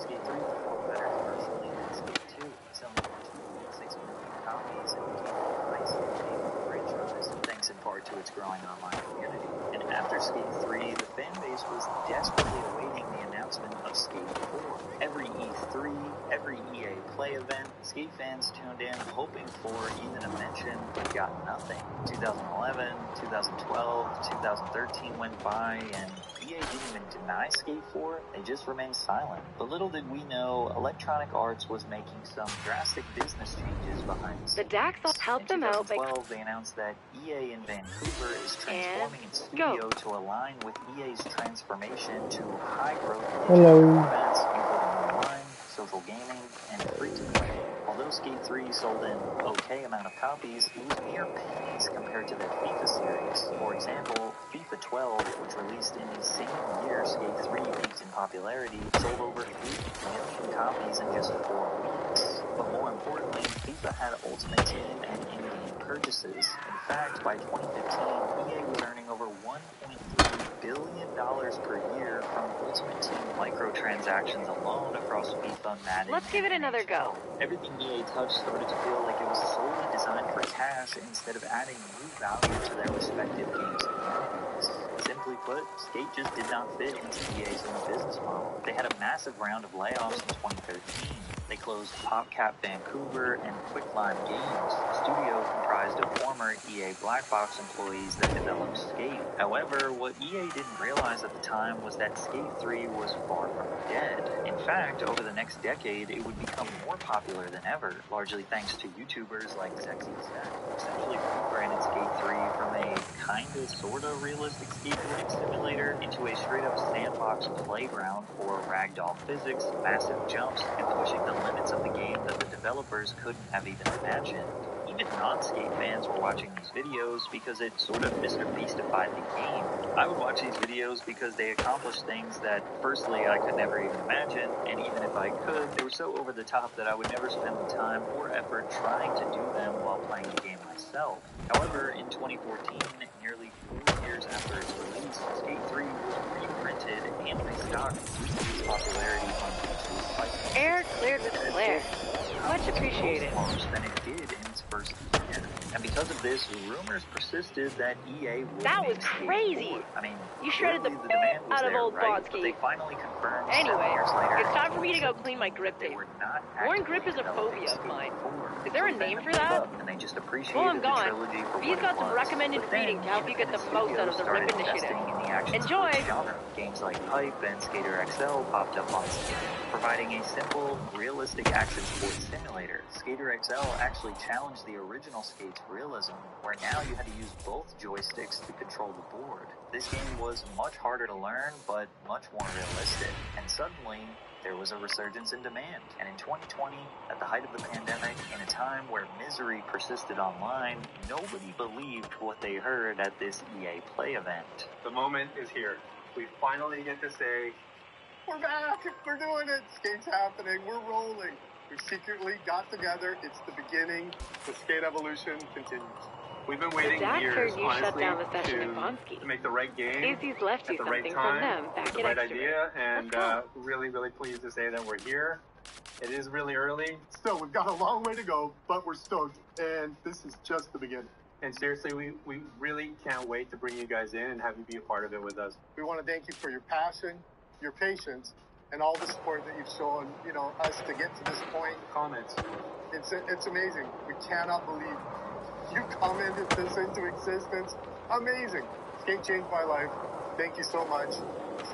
Skate 3 performed better commercially than Skate 2, selling 2.6 million copies and became a nice gaming franchise, thanks in part to its growing online community. And after Skate 3, the fan base was desperately awaiting the announcement of Skate 4. Every E3, every EA Play event, Skate fans tuned in hoping for even a mention, but got nothing. 2011, 2012, 2013 went by, and EA didn't even deny Skate 4, they just remained silent. But little did we know, Electronic Arts was making some drastic business changes behind the scenes. The DAX helped them out by... In 2012, they announced that EA in Vancouver is transforming its studio to align with EA's transformation to high-growth digital formats, including online, social gaming, and free-to-play. Although Skate 3 sold an okay amount of copies, it was mere pennies compared to their FIFA series. For example, FIFA 12, which released in the same year Skate 3 peaked in popularity, sold over 8 million copies in just 4 weeks. But more importantly, FIFA had Ultimate Team and in-game purchases. In fact, by 2015, EA was earning over $1.3 billion per year from Ultimate Team microtransactions alone across FIFA, Madden, Let's give it another go. Everything EA touched started to feel like it was solely designed for cash instead of adding new value to their respective games and communities. Simply put, Skate just did not fit into EA's own business model. They had a massive round of layoffs in 2013. They closed PopCap Vancouver and Quicklime Games, a studio comprised of former EA Blackbox employees that developed Skate. However, what EA didn't realize at the time was that Skate 3 was far from dead. In fact, over the next decade, it would become more popular than ever, largely thanks to YouTubers like Sexy Zach, who essentially rebranded Skate 3 from a kinda sorta realistic skateboarding simulator into a straight-up sandbox playground for ragdoll physics, massive jumps, and pushing the limits of the game that the developers couldn't have even imagined. Even non-skate fans were watching these videos because it sort of Mr. Beastified the game. I would watch these videos because they accomplished things that, firstly, I could never even imagine, and even if I could, they were so over the top that I would never spend the time or effort trying to do them while playing the game myself. However, in 2014, nearly 4 years after its release, Skate 3 was reprinted and restocked due to its popularity on YouTube by Air cleared with flair. Much appreciated. than it did in its first year. And because of this, rumors persisted that EA would That was make Skate crazy. 4. I mean, You shredded the demand was out of there, old right? Bonski. But they finally confirmed Anyway, 7 years later. it's time for me to go clean my grip tape. Worn grip is a phobia of mine. Is there a name for that? And they just appreciated While I'm the gone, trilogy for V's what got it some was. recommended But then, reading to help you get the most out of the started RIP initiative. investing in the action Enjoy! sports genre. Games like Hype and Skater XL popped up on Steam, providing a simple, realistic action sports simulator. Skater XL actually challenged the original Skate's realism, where now you had to use both joysticks to control the board. This game was much harder to learn, but much more realistic. And suddenly, there was a resurgence in demand. And in 2020, at the height of the pandemic, in a time where misery persisted online, nobody believed what they heard at this EA Play event. The moment is here. We finally get to say, we're back! We're doing it! Skate's happening. We're rolling. We've secretly got together. It's the beginning. The skate evolution continues. We've been waiting Dad years, heard you honestly, shut down the session at Bonsky. to make the right game Casey's left you at the right something time, from them back with the at right Extrovert. idea, and Let's go. really, really pleased to say that we're here. It is really early. Still, we've got a long way to go, but we're stoked, and this is just the beginning. And seriously, we really can't wait to bring you guys in and have you be a part of it with us. We want to thank you for your passion, your patience, and all the support that you've shown, us to get to this point. Comments. It's amazing. We cannot believe you commented this into existence. Amazing. Skate changed my life. Thank you so much.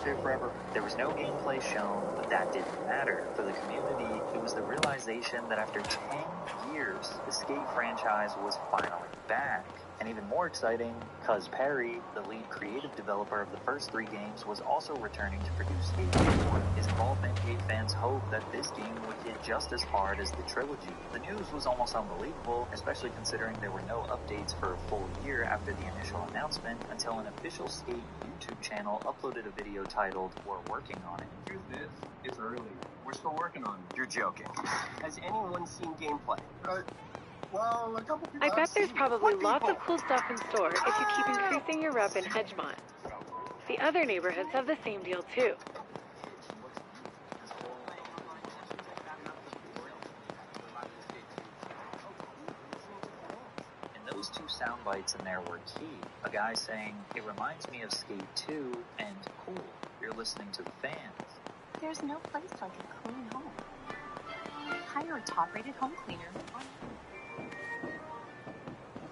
Skate forever. There was no gameplay shown, but that didn't matter. For the community, it was the realization that after 10 years, the Skate franchise was finally back. And even more exciting, Cuz Perry, the lead creative developer of the first 3 games, was also returning to produce Skate 4. His involvement gave fans hope that this game would hit just as hard as the trilogy. The news was almost unbelievable, especially considering there were no updates for a full year after the initial announcement, until an official Skate YouTube channel uploaded a video titled, "We're Working on It." The truth is, it's early. We're still working on it. You're joking. Has anyone seen gameplay? Well, a couple people I bet there's probably lots of cool stuff in store if you keep increasing your rep in Edgemont. The other neighborhoods have the same deal too. And those 2 sound bites in there were key. A guy saying, "It reminds me of Skate 2," and "Cool, you're listening to the fans." There's no place like a clean home. Hire a top-rated home cleaner.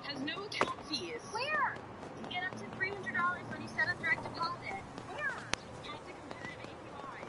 Has no account fees. Where? You get up to $300 when you set up direct deposit. Where? Tax a competitive APY.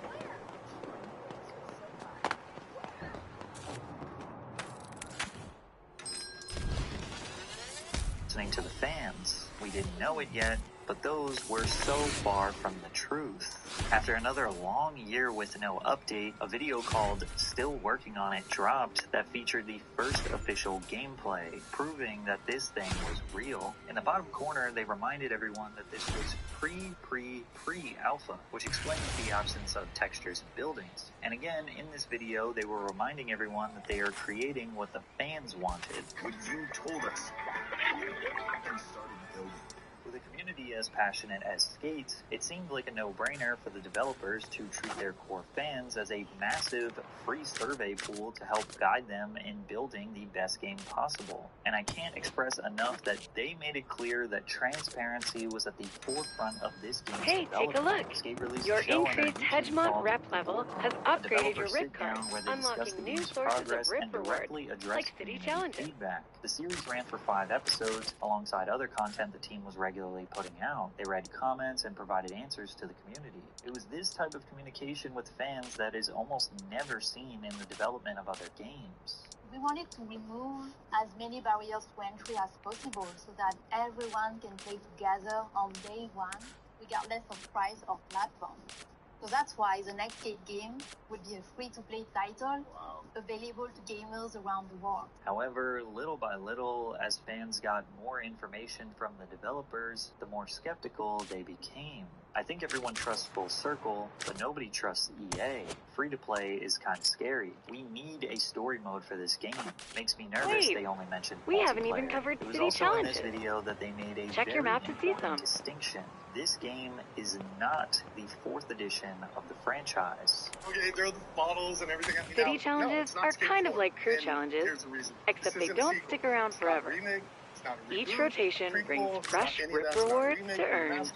Listening to the fans. We didn't know it yet, but those were so far from the truth. After another long year with no update, a video called "Still Working on It" dropped that featured the first official gameplay, proving that this thing was real. In the bottom corner, they reminded everyone that this was pre-alpha, which explains the absence of textures and buildings. And again, in this video, they were reminding everyone that they are creating what the fans wanted. What you told us. We started building. With a community as passionate as Skate's, it seemed like a no-brainer for the developers to treat their core fans as a massive free survey pool to help guide them in building the best game possible. And I can't express enough that they made it clear that transparency was at the forefront of this game's Hey, take a look. Skate released Your a show on their increased YouTube Hedgemont called rep level has upgraded your RIP card, where they discuss the unlocking new game's sources of progress RIP and rewards, directly address like city community challenges. feedback. The series ran for 5 episodes, alongside other content the team was regularly putting out. They read comments and provided answers to the community. It was this type of communication with fans that is almost never seen in the development of other games. We wanted to remove as many barriers to entry as possible so that everyone can play together on day one, regardless of price or platform. So that's why the next skate game will be a free-to-play title available to gamers around the world. However, little by little, as fans got more information from the developers, the more skeptical they became. I think everyone trusts Full Circle, but nobody trusts EA. Free-to-play is kind of scary. We need a story mode for this game. Makes me nervous Wait, they only mentioned we haven't even multiplayer. covered It was city also challenges. in this video that they made a Check your very map to see important some. distinction. This game is not the 4th edition of the franchise. Okay, there are the bottles and everything. City challenges are kind of like crew challenges, except they don't stick around forever. Each rotation brings fresh RIP rewards to earn.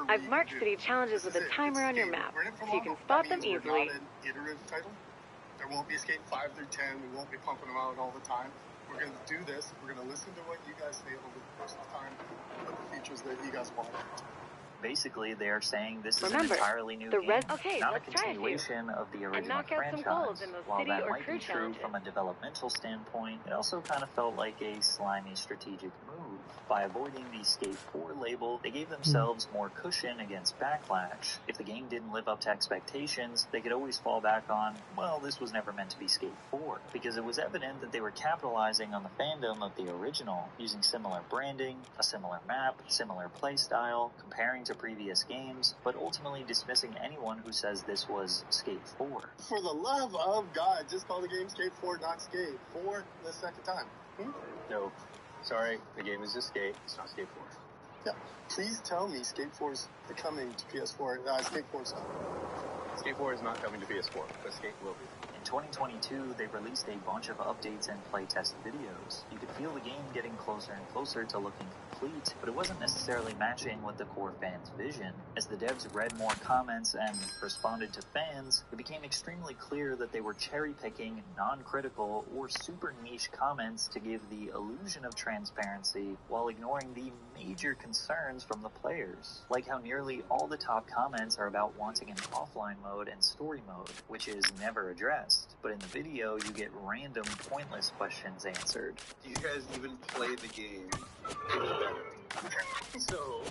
I've marked city challenges with a timer on your map, so you can spot them easily. There won't be Skate 5 through 10. We won't be pumping them out all the time. We're going to do this. We're going to listen to what you guys say over the course of time, what the features that you guys want. Basically, they are saying this is Remember, an entirely new the game, okay, not a let's try a few. continuation of the original knock out some franchise. goals in those While city that or might crew be true challenges. from a developmental standpoint, it also kind of felt like a slimy strategic move. By avoiding the Skate 4 label, they gave themselves more cushion against backlash. If the game didn't live up to expectations, they could always fall back on, well, this was never meant to be Skate 4, because it was evident that they were capitalizing on the fandom of the original, using similar branding, a similar map, similar playstyle, comparing to previous games, but ultimately dismissing anyone who says this was Skate 4. For the love of God, just call the game Skate 4, not Skate 4 the second time. No. Sorry, the game is just Skate. It's not Skate 4. Yeah. Please tell me Skate 4 is coming to PS4. Skate 4 is not. Skate 4 is not coming to PS4, but Skate will be. In 2022, they released a bunch of updates and playtest videos. You could feel the game getting closer and closer to looking complete, but it wasn't necessarily matching with the core fans' vision. As the devs read more comments and responded to fans, it became extremely clear that they were cherry-picking non-critical or super niche comments to give the illusion of transparency while ignoring the major concerns from the players. Like how nearly all the top comments are about wanting an offline mode and story mode, which is never addressed. But in the video, you get random, pointless questions answered. Do you guys even play the game? So,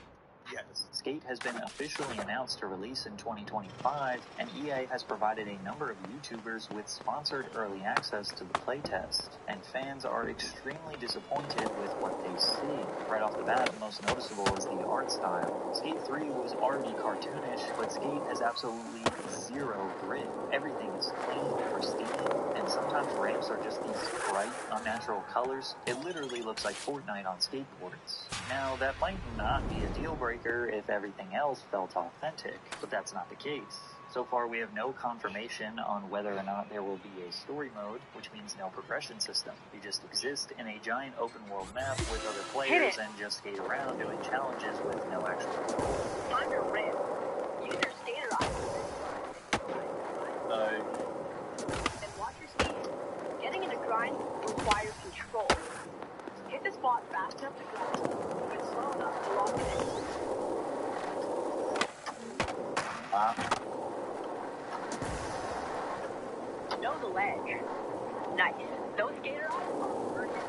yes. Skate has been officially announced to release in 2025, and EA has provided a number of YouTubers with sponsored early access to the playtest, and fans are extremely disappointed with what they see. Right off the bat, the most noticeable is the art style. Skate 3 was already cartoonish, but Skate has absolutely zero grit. Everything is clean, pristine, and sometimes ramps are just these bright, unnatural colors. It literally looks like Fortnite on skateboards. Now, that might not be a deal breaker if everything else felt authentic, but that's not the case. So far, we have no confirmation on whether or not there will be a story mode, which means no progression system. You just exist in a giant open world map with other players and just skate around doing challenges with no actual goal. Find your ramp. Use your skater eyes. And watch your speed. Getting in a grind requires control. Hit the spot fast enough to grind, but slow enough to lock it in. Know the ledge. Nice. Those skater eyes are working.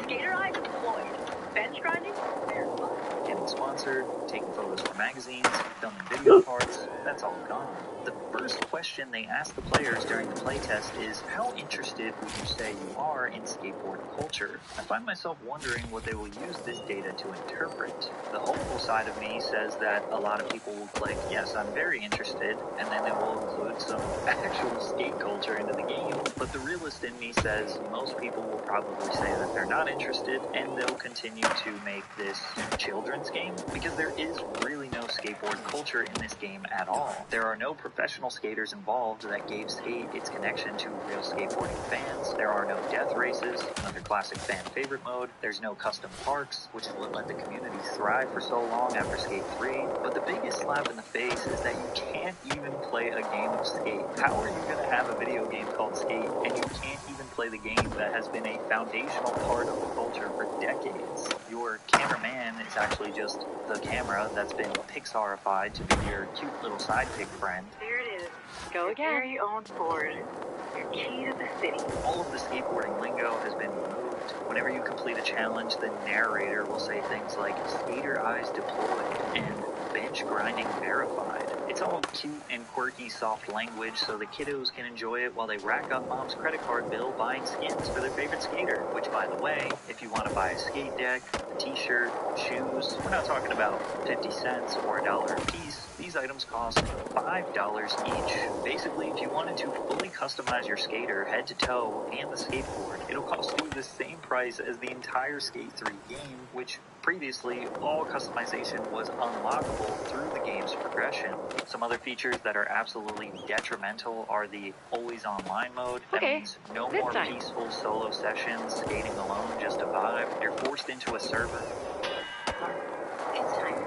Skater eyes deployed. Bench grinding? They're fun. Getting sponsored, taking photos for magazines, filming video parts, that's all gone. The first question they ask the players during the playtest is, how interested would you say you are in skateboard culture? I find myself wondering what they will use this data to interpret. The hopeful side of me says that a lot of people will click, yes, I'm very interested, and then they will include some actual skate culture into the game. But the realist in me says most people will probably say that they're not interested, and they'll continue to make this children's game, because there is really no skateboard culture in this game at all. There are no professional skaters involved that gave Skate its connection to real skateboarding fans. There are no death races, another classic fan favorite mode. There's no custom parks, which is what let the community thrive for so long after Skate 3. But the biggest slap in the face is that you can't even play a game of Skate. How are you going to have a video game called Skate and you can't even play the game that has been a foundational part of the culture for decades? Your cameraman is actually just the camera that's been Pixarified to be your cute little sidekick friend. There it is. Go Your again. very own board. Your key to the city. All of the skateboarding lingo has been removed. Whenever you complete a challenge, the narrator will say things like skater eyes deployed and bench grinding verified. It's all cute and quirky soft language so the kiddos can enjoy it while they rack up mom's credit card bill buying skins for their favorite skater. Which, by the way, if you want to buy a skate deck, a t-shirt, shoes, we're not talking about 50 cents or $1 a piece. These items cost $5 each. Basically, if you wanted to fully customize your skater head to toe and the skateboard, it'll cost you the same price as the entire Skate 3 game, which previously all customization was unlockable through the game's progression. Some other features that are absolutely detrimental are the always online mode. That means no more peaceful solo sessions, skating alone just a vibe. You're forced into a server. It's time.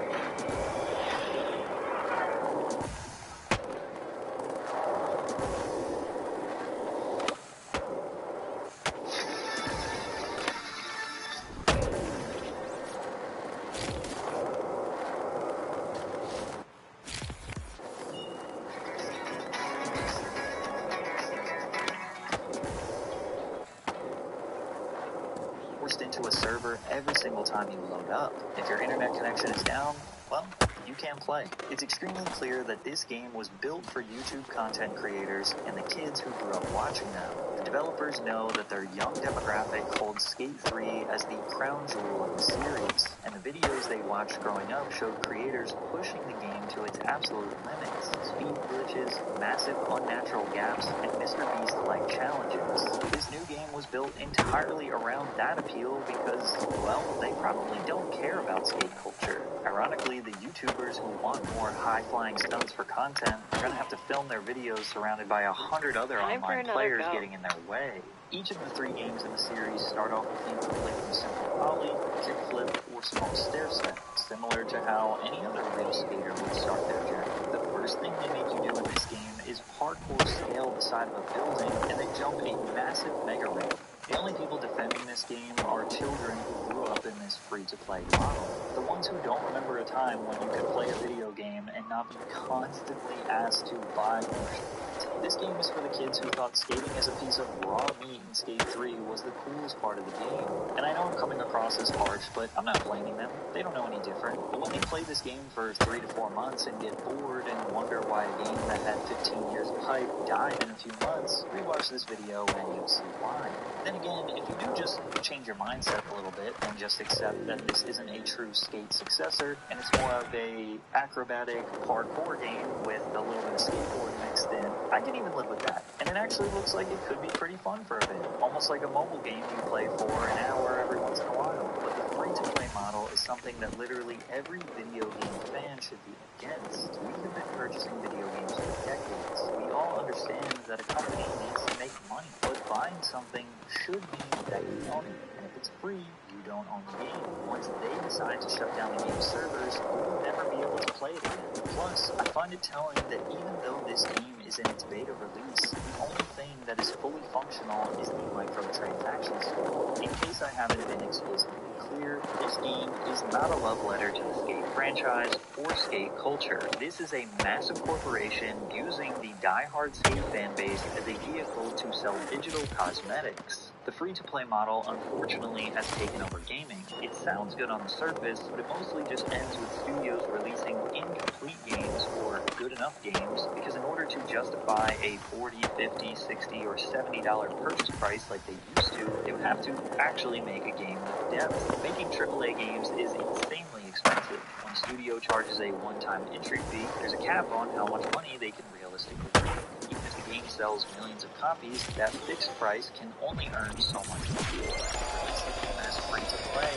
Forced into a server every single time you load up. If your internet connection is down, well, you can't play. It's extremely clear that this game was built for YouTube content creators and the kids who grew up watching them. The developers know that their young demographic holds Skate 3 as the crown jewel of the series, and the videos they watched growing up showed creators pushing the game to its absolute limits. Speed glitches, massive unnatural gaps, and Mr. Beast-like challenges. This new game was built entirely around that appeal because, well, they probably don't care about skate culture. Ironically, the YouTubers who want more high-flying stunts for content are going to have to film their videos surrounded by 100 other online players getting in their way. Each of the 3 games in the series start off with you completing a simple ollie, kickflip, or small stair set, similar to how any other real skater would start their journey. The first thing they make you do in this game is parkour scale the side of a building and then jump a massive mega ramp. The only people defending this game are children who grew up in this free-to-play model. The ones who don't remember a time when you could play a video game and not be constantly asked to buy more shit. This game is for the kids who thought skating as a piece of raw meat in Skate 3 was the coolest part of the game. And I know I'm coming across as harsh, but I'm not blaming them. They don't know any different. But when they play this game for 3 to 4 months and get bored and wonder why a game that had 15 years of hype died in a few months, rewatch this video and you'll see why. Then again, if you do just change your mindset a little bit and just accept that this isn't a true Skate successor and it's more of a acrobatic parkour game with a little bit of skateboard mixed in, I can even live with that. And it actually looks like it could be pretty fun for a bit. Almost like a mobile game you play for an hour every once in a while. But the free-to-play model is something that literally every video game fan should be against. We have been purchasing video games for decades. We all understand that a company needs to make money, but buying something should mean that you own it. And if it's free, you don't own the game. Once they decide to shut down the game's servers, you will never be able to play it again. Plus, I find it telling that even though this game is in its beta release, the only thing that is fully functional is the microtransaction store. In case I haven't been explicitly clear, this game is not a love letter to the Skate franchise or skate culture. This is a massive corporation using the die-hard skate fan base as a vehicle to sell digital cosmetics. The free-to-play model, unfortunately, has taken over gaming. It sounds good on the surface, but it mostly just ends with studios releasing incomplete games or good enough games, because in order to justify a $40, $50, $60, or $70 purchase price like they used to, they would have to actually make a game with depth. Making AAA games is insanely expensive. When a studio charges a one-time entry fee, there's a cap on how much money they can realistically make. Even if the game sells millions of copies, that fixed price can only earn so much money.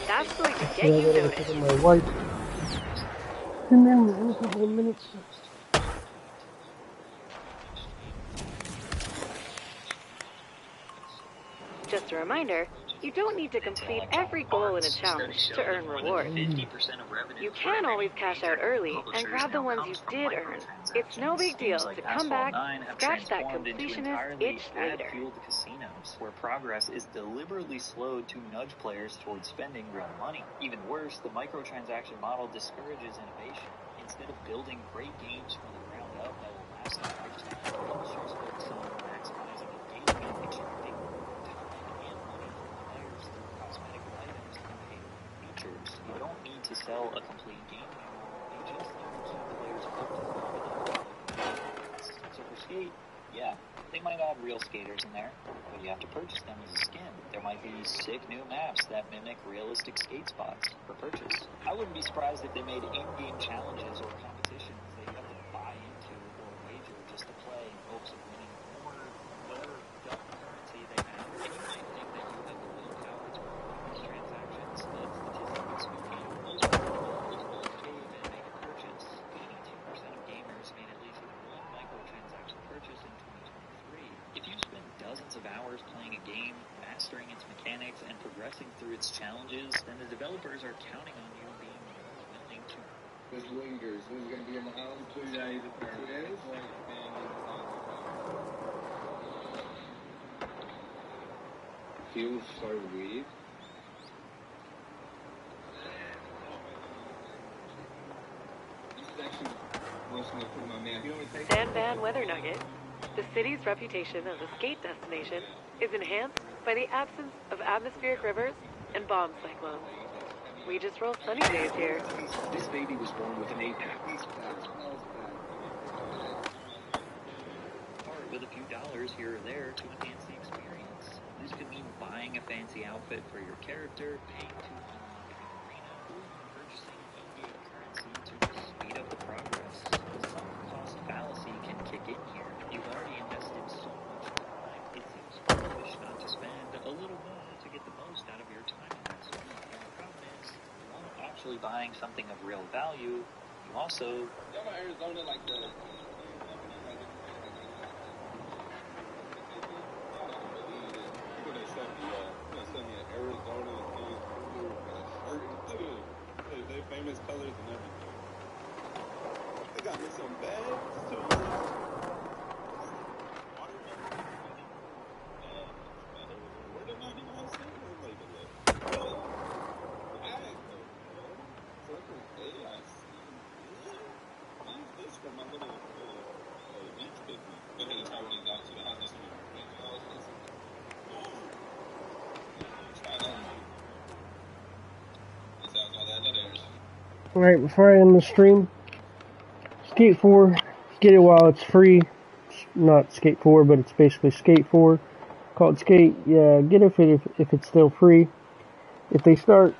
That's going to get you noticed. My wife. And then in a couple of minutes. Just a reminder, you don't need to complete every goal in a challenge to earn rewards. You can always cash out early and grab the ones you did earn. It's no big deal to come back, scratch that completionist itch later. Casinos, where progress is deliberately slowed to nudge players towards spending real money. Even worse, the microtransaction model discourages innovation. Instead of building great games from the ground up that will last a lifetime, publishers focus on maximizing engagement, extracting cosmetic items and paid features. You don't need to sell a complete game anymore. You just need to keep players hooked long enough to They might add real skaters in there, but you have to purchase them as a skin. There might be sick new maps that mimic realistic skate spots for purchase. I wouldn't be surprised if they made in-game challenges or competitions that you have to buy into or wager just to play in hopes of winning more whatever dumb currency they have. And you might think that you have the willpower to perform these transactions, but statistically speaking, most people will cave and make a purchase. 82% of gamers made at least one microtransaction purchase in 2023. If you spend dozens of hours playing a game, mastering its mechanics, and progressing through its challenges, then the developers are counting on you being more willing to. This lingers. Who's going to be in the house? 2 days. 2 days? Feels so weird. San Van Weather Nugget, the city's reputation as a skate destination, is enhanced by the absence of atmospheric rivers and bomb cyclones. We just roll sunny days here. This baby was born with an apex. With a few dollars here or there to enhance the experience. This could mean buying a fancy outfit for your character, paying to unlock an arena, or purchasing in-game currency to speed up the progress. The sunk cost fallacy can kick in here. You've already invested so much time, it seems foolish not to spend a little more to get the most out of your time investment. And the problem is, you aren't actually buying something of real value, you also... Y'all know Arizona like the... Arizona they famous colors and everything. They got me some bags too. Where did I even see them label it? Use this for my little beach picnic. But then it's how when you got to the house, Alright, before I end the stream, Skate 4, get it while it's free. It's not Skate 4, but it's basically Skate 4. Called Skate, yeah, get it if it's still free. If they start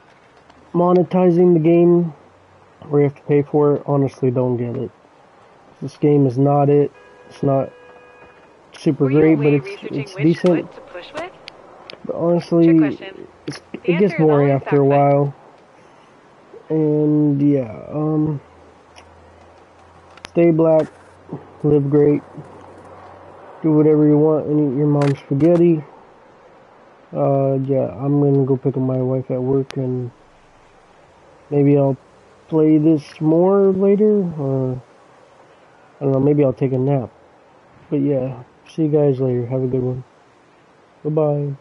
monetizing the game, where you have to pay for it, honestly don't get it. This game is not it. It's not super great, but it's decent. But honestly, it gets boring after a while. And yeah, stay black, live great, do whatever you want, and eat your mom's spaghetti. Yeah, I'm gonna go pick up my wife at work, and maybe I'll play this more later, or I don't know, maybe I'll take a nap. But yeah, see you guys later. Have a good one. Bye-bye.